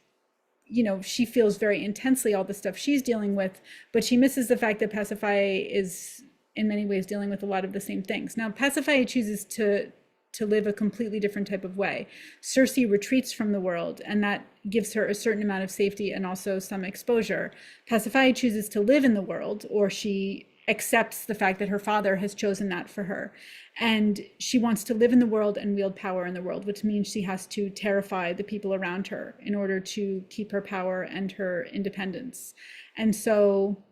Speaker 2: you know, she feels very intensely all the stuff she's dealing with, but she misses the fact that Pasiphae is in many ways dealing with a lot of the same things. Now, Pasiphae chooses to live a completely different type of way. Circe retreats from the world, and that gives her a certain amount of safety and also some exposure. Pasiphae chooses to live in the world, or she accepts the fact that her father has chosen that for her. And she wants to live in the world and wield power in the world, which means she has to terrify the people around her in order to keep her power and her independence. And so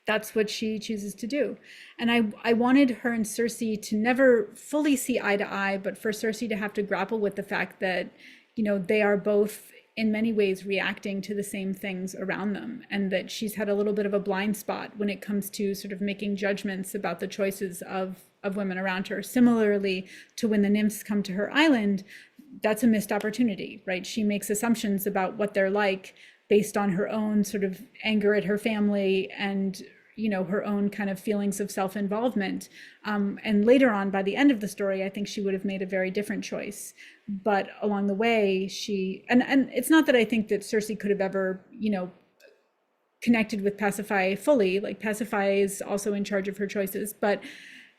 Speaker 2: that's what she chooses to do. And I wanted her and Circe to never fully see eye to eye, but for Circe to have to grapple with the fact that, you know, they are both in many ways reacting to the same things around them, and that she's had a little bit of a blind spot when it comes to sort of making judgments about the choices of women around her. Similarly to when the nymphs come to her island, that's a missed opportunity, right? She makes assumptions about what they're like based on her own sort of anger at her family and, you know, her own kind of feelings of self-involvement. And later on, by the end of the story, I think she would have made a very different choice. But along the way, and it's not that I think that Circe could have ever, you know, connected with Pasiphae fully. Like Pasiphae is also in charge of her choices, but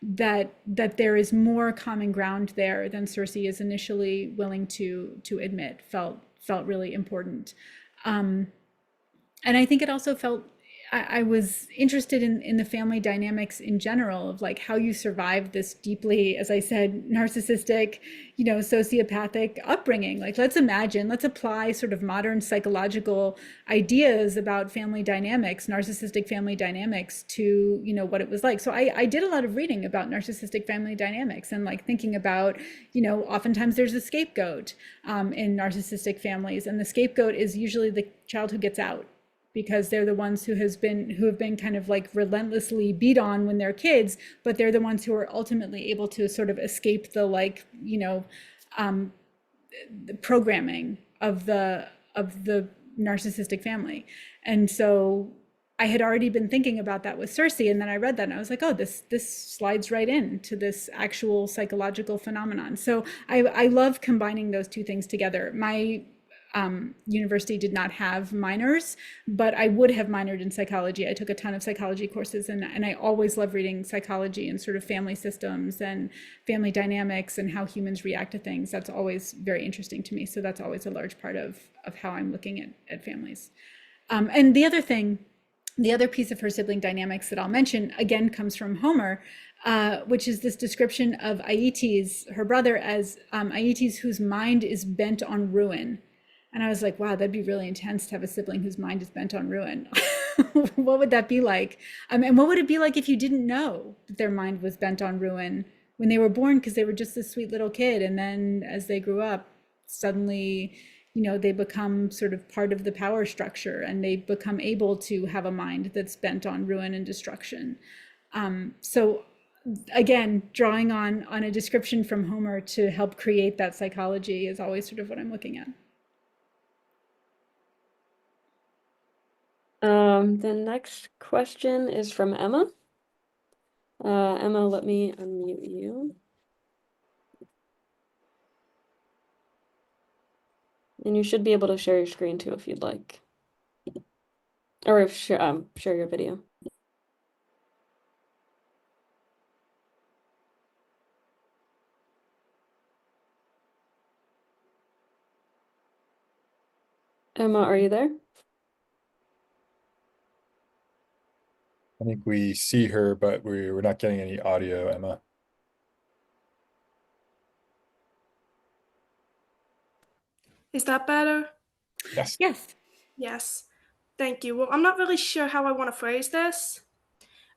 Speaker 2: that there is more common ground there than Circe is initially willing to admit felt really important. And I think it also felt, I was interested in the family dynamics in general of like how you survive this deeply, as I said, narcissistic, you know, sociopathic upbringing. Like let's apply sort of modern psychological ideas about family dynamics, narcissistic family dynamics to, you know, what it was like. So I did a lot of reading about narcissistic family dynamics and like thinking about, you know, oftentimes there's a scapegoat in narcissistic families, and the scapegoat is usually the child who gets out, because they're the ones who have been kind of like relentlessly beat on when they're kids, but they're the ones who are ultimately able to sort of escape the, like, you know, the programming of the narcissistic family. And so I had already been thinking about that with Circe, and then I read that and I was like, oh, this slides right into this actual psychological phenomenon. So I love combining those two things together. My university did not have minors, but I would have minored in psychology. I took a ton of psychology courses, and I always love reading psychology and sort of family systems and family dynamics and how humans react to things. That's always very interesting to me. So that's always a large part of how I'm looking at families. And the other piece of her sibling dynamics that I'll mention again comes from Homer, which is this description of Aeetes, her brother, as Aeetes whose mind is bent on ruin. And I was like, wow, that'd be really intense to have a sibling whose mind is bent on ruin. What would that be like? And what would it be like if you didn't know that their mind was bent on ruin when they were born, because they were just this sweet little kid, and then as they grew up, suddenly, you know, they become sort of part of the power structure, and they become able to have a mind that's bent on ruin and destruction. So again, drawing on a description from Homer to help create that psychology is always sort of what I'm looking at.
Speaker 3: The next question is from Emma. Emma, let me unmute you. And you should be able to share your screen too if you'd like. Or share your video. Emma, are you there?
Speaker 1: I think we see her, but we're not getting any audio, Emma.
Speaker 7: Is that better?
Speaker 1: Yes.
Speaker 2: Yes.
Speaker 7: Yes. Thank you. Well, I'm not really sure how I want to phrase this,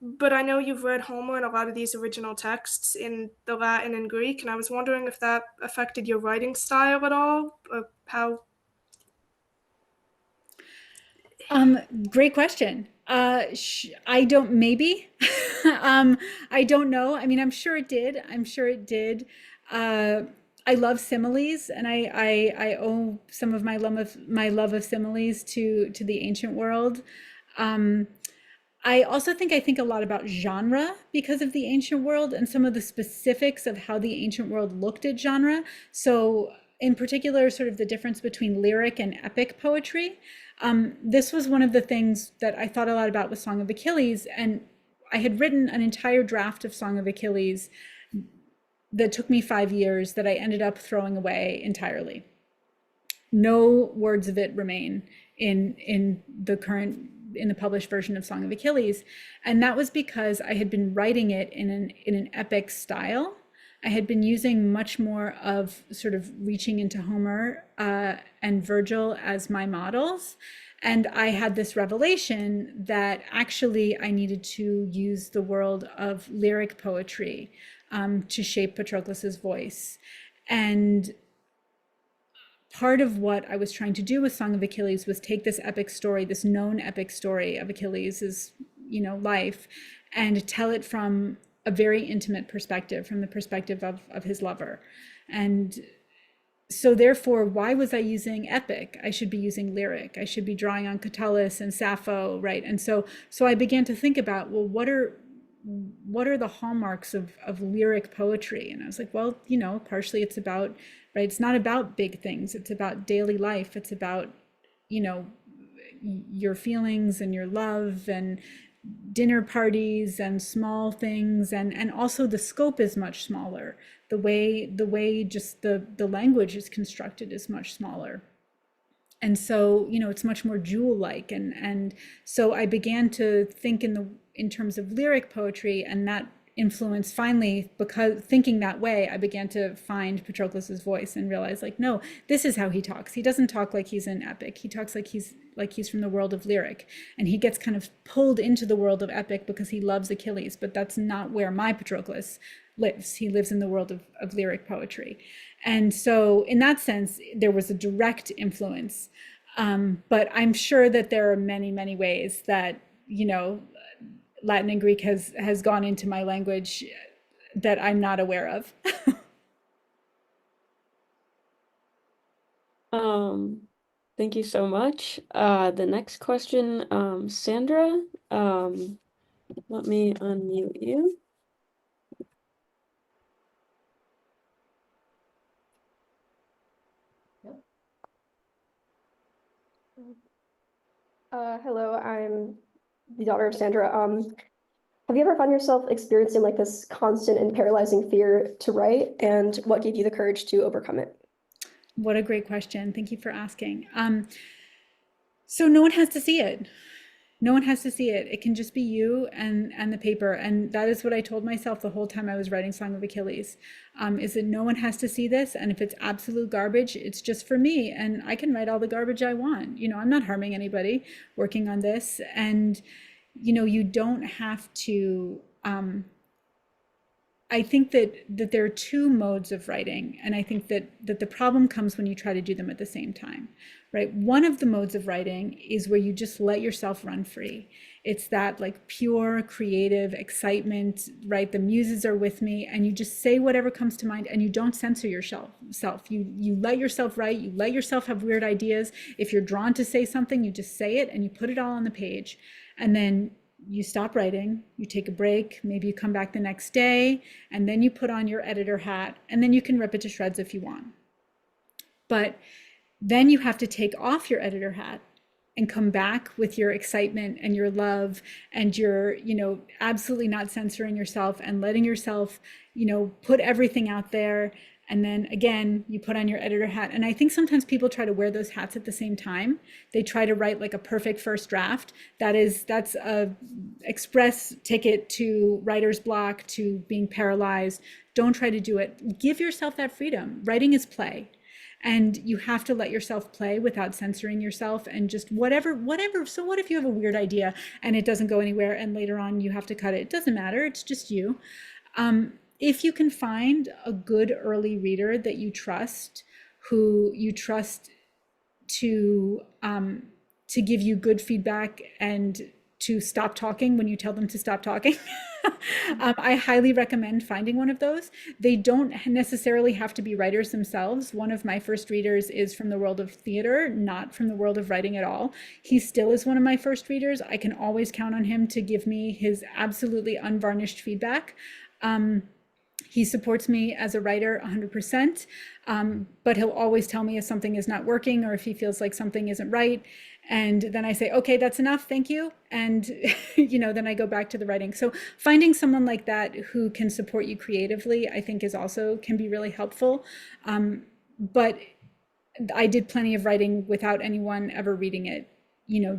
Speaker 7: but I know you've read Homer and a lot of these original texts in the Latin and Greek, and I was wondering if that affected your writing style at all, or how.
Speaker 2: Great question. I don't, maybe. I don't know. I mean, I'm sure it did. I'm sure it did. I love similes, and I owe some of my love of similes to the ancient world. I also think I think a lot about genre because of the ancient world and some of the specifics of how the ancient world looked at genre. So in particular, sort of the difference between lyric and epic poetry. This was one of the things that I thought a lot about with Song of Achilles, and I had written an entire draft of Song of Achilles that took me 5 years that I ended up throwing away entirely. No words of it remain in the published version of Song of Achilles, and that was because I had been writing it in an epic style. I had been using much more of sort of reaching into Homer and Virgil as my models. And I had this revelation that actually I needed to use the world of lyric poetry to shape Patroclus's voice. And part of what I was trying to do with Song of Achilles was take this epic story, this known epic story of Achilles' life, and tell it from a very intimate perspective, from the perspective of his lover. And so therefore, why was I using epic? I should be using lyric. I should be drawing on Catullus and Sappho, right? And so I began to think about, well, what are the hallmarks of lyric poetry? And I was like, well, partially it's about, right? It's not about big things. It's about daily life. It's about, your feelings and your love and dinner parties and small things, and also the scope is much smaller. The way just the language is constructed is much smaller. And so, it's much more jewel-like. And so I began to think in terms of lyric poetry, and that influence finally, because thinking that way, I began to find Patroclus's voice and realize, like, no, this is how he talks. He doesn't talk like he's in epic. He talks like he's from the world of lyric, and he gets kind of pulled into the world of epic because he loves Achilles, but that's not where my Patroclus lives. He lives in the world of lyric poetry. And so in that sense, there was a direct influence. But I'm sure that there are many, many ways that, Latin and Greek has gone into my language that I'm not aware of.
Speaker 3: Thank you so much. The next question, Sandra, let me unmute you.
Speaker 8: Hello, I'm the daughter of Sandra. Have you ever found yourself experiencing like this constant and paralyzing fear to write, and what gave you the courage to overcome it?
Speaker 2: What a great question. Thank you for asking. So no one has to see it. No one has to see it. It can just be you and the paper. And that is what I told myself the whole time I was writing Song of Achilles, is that no one has to see this. And if it's absolute garbage, it's just for me. And I can write all the garbage I want. I'm not harming anybody working on this. And, you don't have to, I think that there are two modes of writing. And I think that the problem comes when you try to do them at the same time, right? One of the modes of writing is where you just let yourself run free. It's that like pure creative excitement, right? The muses are with me, and you just say whatever comes to mind, and you don't censor yourself. You let yourself write, you let yourself have weird ideas. If you're drawn to say something, you just say it and you put it all on the page. And then you stop writing, you take a break, maybe you come back the next day, and then you put on your editor hat, and then you can rip it to shreds if you want. But then you have to take off your editor hat and come back with your excitement and your love and your, absolutely not censoring yourself and letting yourself, put everything out there. And then again, you put on your editor hat. And I think sometimes people try to wear those hats at the same time. They try to write like a perfect first draft. That's a express ticket to writer's block, to being paralyzed. Don't try to do it. Give yourself that freedom. Writing is play. and you have to let yourself play without censoring yourself and just whatever. So what if you have a weird idea and it doesn't go anywhere and later on you have to cut it? It doesn't matter. It's just you. If you can find a good early reader that you trust, who you trust to give you good feedback and to stop talking when you tell them to stop talking. I highly recommend finding one of those. They don't necessarily have to be writers themselves. One of my first readers is from the world of theater, not from the world of writing at all. He still is one of my first readers. I can always count on him to give me his absolutely unvarnished feedback. He supports me as a writer 100%, but he'll always tell me if something is not working or if he feels like something isn't right. And then I say, okay, that's enough, thank you. And then I go back to the writing. So finding someone like that who can support you creatively, I think can be really helpful. But I did plenty of writing without anyone ever reading it,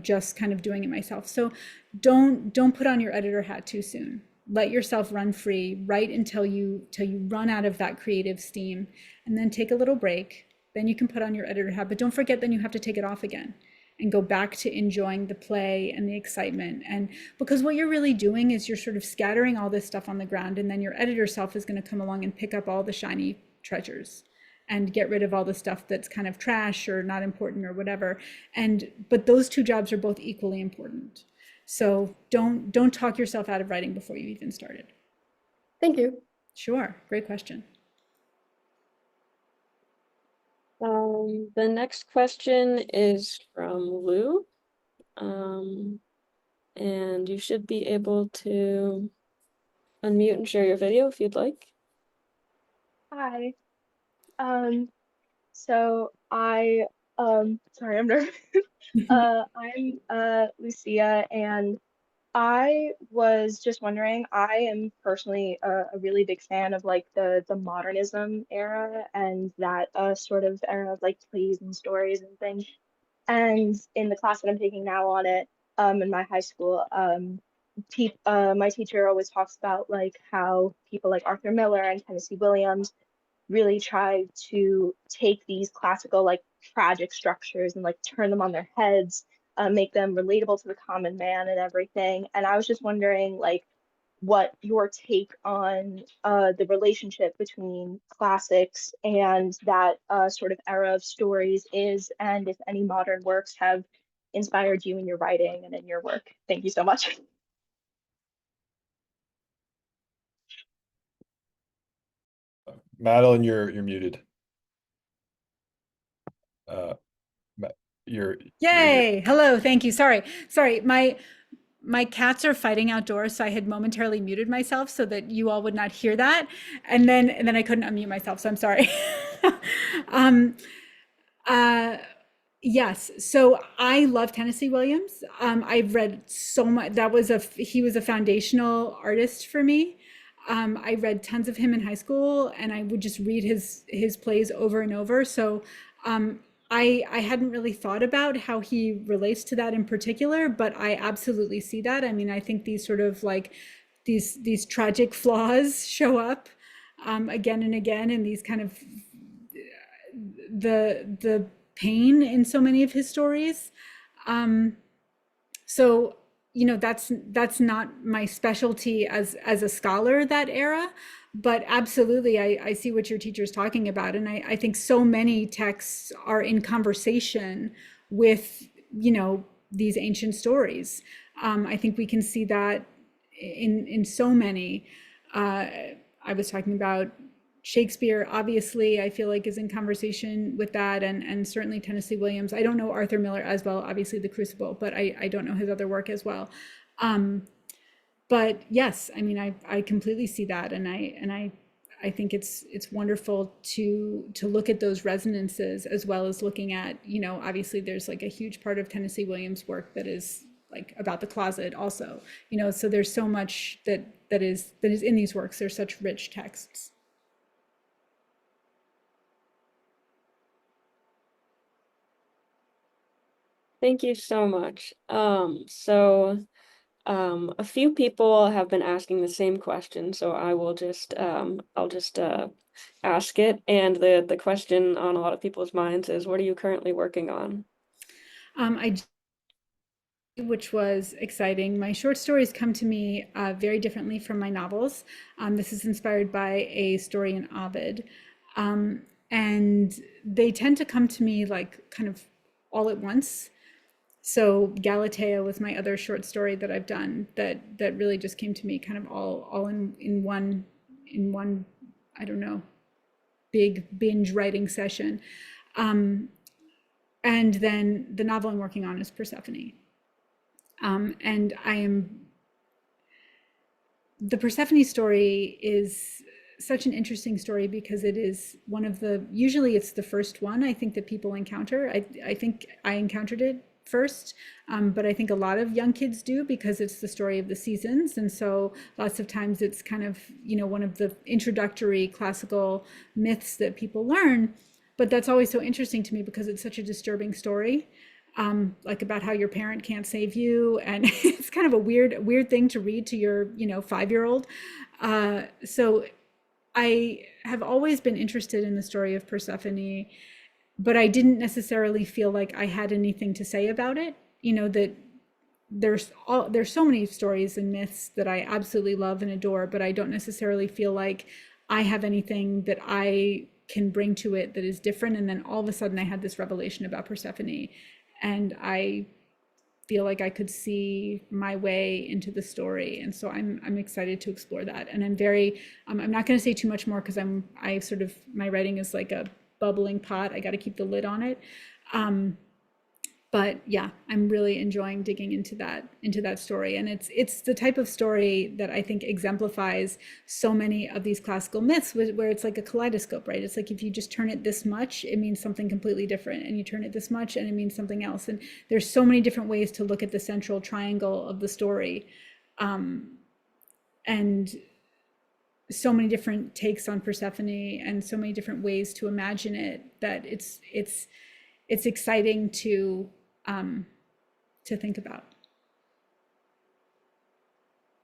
Speaker 2: just kind of doing it myself. So don't put on your editor hat too soon. Let yourself run free, write until you run out of that creative steam, and then take a little break. Then you can put on your editor hat, but don't forget then you have to take it off again and go back to enjoying the play and the excitement. And because what you're really doing is you're sort of scattering all this stuff on the ground, and then your editor self is going to come along and pick up all the shiny treasures and get rid of all the stuff that's kind of trash or not important or whatever. But those two jobs are both equally important. So don't talk yourself out of writing before you even started.
Speaker 8: Thank you.
Speaker 2: Sure, great question.
Speaker 3: The next question is from Lou. And you should be able to unmute and share your video if you'd like.
Speaker 9: Hi. So sorry, I'm nervous. I'm Lucia, and I was just wondering, I am personally a really big fan of like the modernism era and that sort of era of like plays and stories and things. And in the class that I'm taking now on it, in my high school, my teacher always talks about like how people like Arthur Miller and Tennessee Williams really try to take these classical like tragic structures and like turn them on their heads, make them relatable to the common man and everything. And I was just wondering like what your take on the relationship between classics and that sort of era of stories is, and if any modern works have inspired you in your writing and in your work. Thank you so much.
Speaker 1: Madeline, you're muted. You're
Speaker 2: Yay! Hello, thank you. Sorry. My cats are fighting outdoors, so I had momentarily muted myself so that you all would not hear that, and then I couldn't unmute myself, so I'm sorry. Yes, so I love Tennessee Williams. I've read so much. He was a foundational artist for me. I read tons of him in high school, and I would just read his plays over and over. So I hadn't really thought about how he relates to that in particular, but I absolutely see that. I mean, I think these sort of like these tragic flaws show up again and again, and these kind of the pain in so many of his stories. So that's not my specialty as a scholar, that era, but absolutely I see what your teacher's talking about, and I think so many texts are in conversation with these ancient stories. I think we can see that in so many. I was talking about Shakespeare, obviously, I feel like is in conversation with that, and certainly Tennessee Williams. I don't know Arthur Miller as well, obviously The Crucible, but I don't know his other work as well. But yes, I mean, I completely see that, and I think it's wonderful to look at those resonances as well as looking at, obviously there's like a huge part of Tennessee Williams' work that is like about the closet also, so there's so much that is in these works. They're such rich texts.
Speaker 3: Thank you so much. So A few people have been asking the same question, so I'll just ask it. And the question on a lot of people's minds is, what are you currently working on?
Speaker 2: Which was exciting. My short stories come to me very differently from my novels. This is inspired by a story in Ovid. And they tend to come to me like kind of all at once. So Galatea was my other short story that I've done that really just came to me kind of all in one, I don't know, big binge writing session. And then the novel I'm working on is Persephone. And the Persephone story is such an interesting story because it is one of usually it's the first one I think that people encounter. I think I encountered it first, but I think a lot of young kids do because it's the story of the seasons. And so lots of times it's kind of, one of the introductory classical myths that people learn. But that's always so interesting to me because it's such a disturbing story. Like about how your parent can't save you, and it's kind of a weird thing to read to your 5-year-old. So I have always been interested in the story of Persephone, but I didn't necessarily feel like I had anything to say about it. That there's so many stories and myths that I absolutely love and adore, but I don't necessarily feel like I have anything that I can bring to it that is different. And then all of a sudden I had this revelation about Persephone. And I feel like I could see my way into the story, and so I'm excited to explore that. And I'm not going to say too much more because my writing is like a bubbling pot. I got to keep the lid on it. But yeah, I'm really enjoying digging into that story, and it's the type of story that I think exemplifies so many of these classical myths, where it's like a kaleidoscope, right? It's like if you just turn it this much, it means something completely different, and you turn it this much, and it means something else. And there's so many different ways to look at the central triangle of the story, and so many different takes on Persephone, and so many different ways to imagine it, that it's exciting to think about.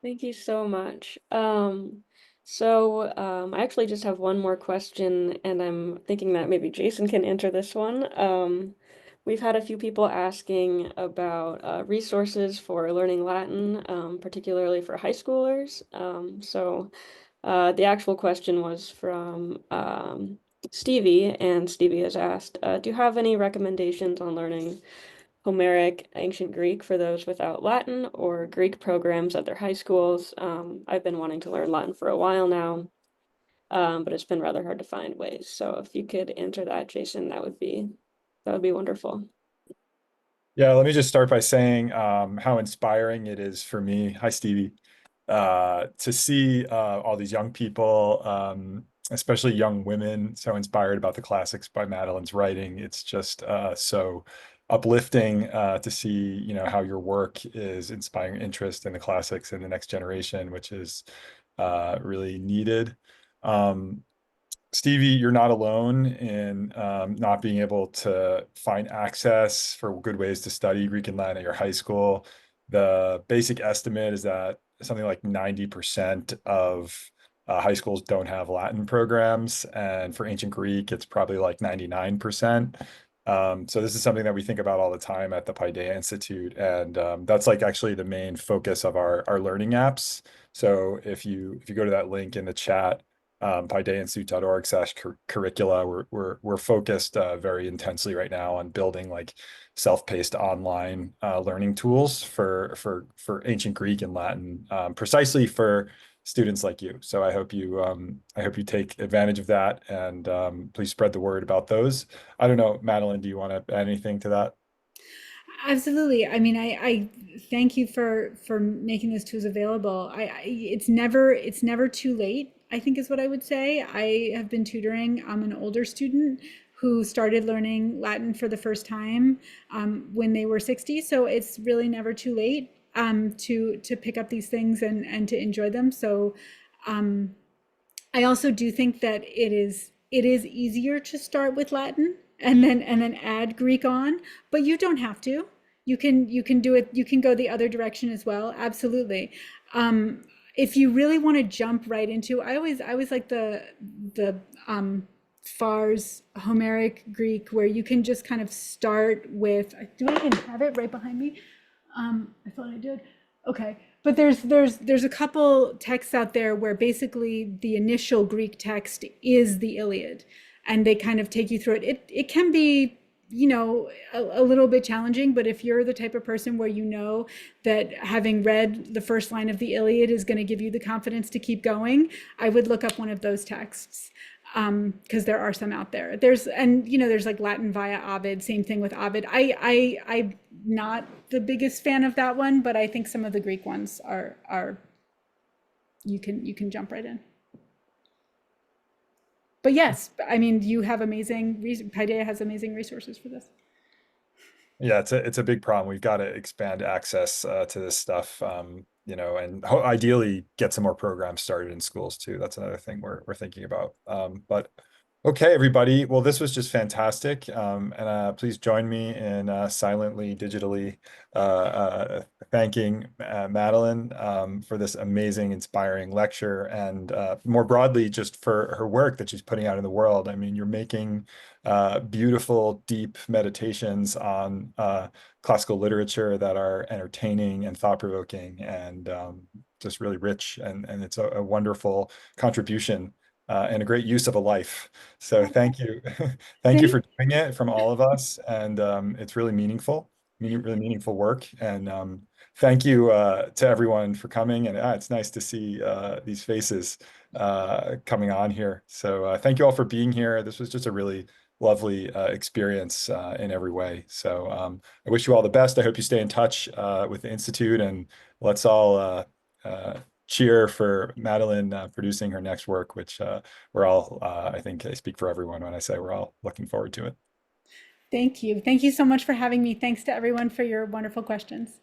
Speaker 3: Thank you so much. I actually just have one more question, and I'm thinking that maybe Jason can answer this one. We've had a few people asking about resources for learning Latin, particularly for high schoolers. The actual question was from Stevie, and Stevie has asked, do you have any recommendations on learning Homeric, ancient Greek for those without Latin, or Greek programs at their high schools? I've been wanting to learn Latin for a while now, but it's been rather hard to find ways. So if you could answer that, Jason, that would be wonderful.
Speaker 1: Yeah, let me just start by saying how inspiring it is for me. Hi, Stevie. To see all these young people, especially young women, so inspired about the classics by Madeline's writing. It's just so uplifting to see, how your work is inspiring interest in the classics in the next generation, which is really needed. Stevie, you're not alone in not being able to find access for good ways to study Greek and Latin at your high school. The basic estimate is that something like 90% of high schools don't have Latin programs, and for ancient Greek, it's probably like 99%. So this is something that we think about all the time at the Paideia Institute, and that's like actually the main focus of our learning apps. So if you go to that link in the chat, paideiainstitute.org/curricula, we're focused very intensely right now on building like self-paced online learning tools for ancient Greek and Latin, precisely for students like you. So I hope you take advantage of that, and please spread the word about those. I don't know, Madeline, do you want to add anything to that?
Speaker 2: Absolutely. I mean, I thank you for making those tools available. It's never too late, I think, is what I would say. I have been tutoring. I'm an older student who started learning Latin for the first time when they were 60. So it's really never too late to pick up these things and to enjoy them. So I also do think that it is easier to start with Latin and then add Greek on, but you don't have to. you can do it. You can go the other direction as well. Absolutely. If you really want to jump right into, I always like the Fars Homeric Greek, where you can just kind of start with. Do I even have it right behind me? I thought I did. Okay, but there's a couple texts out there where basically the initial Greek text is the Iliad, and they kind of take you through it. It can be, you know, a little bit challenging, but if you're the type of person where you know that having read the first line of the Iliad is going to give you the confidence to keep going, I would look up one of those texts, because there are some out there. There's like Latin via Ovid, same thing with Ovid. I'm not the biggest fan of that one, but I think some of the Greek ones are you can jump right in. But yes, I mean, you have Paideia has amazing resources for this.
Speaker 1: Yeah, it's a big problem. We've got to expand access to this stuff, you know, and ideally get some more programs started in schools too. That's another thing we're thinking about. But okay, everybody. Well, this was just fantastic. And please join me in silently, digitally thanking Madeline for this amazing, inspiring lecture, and more broadly, just for her work that she's putting out in the world. I mean, you're making beautiful, deep meditations on classical literature that are entertaining and thought-provoking, and just really rich. And it's a wonderful contribution and a great use of a life. So thank you. Thank you for doing it from all of us. And it's really really meaningful work. And thank you to everyone for coming. And it's nice to see these faces coming on here. So thank you all for being here. This was just a really lovely experience in every way. So I wish you all the best. I hope you stay in touch with the Institute, and let's all cheer for Madeline producing her next work, which we're all, I think I speak for everyone when I say we're all looking forward to it.
Speaker 2: Thank you. Thank you so much for having me. Thanks to everyone for your wonderful questions.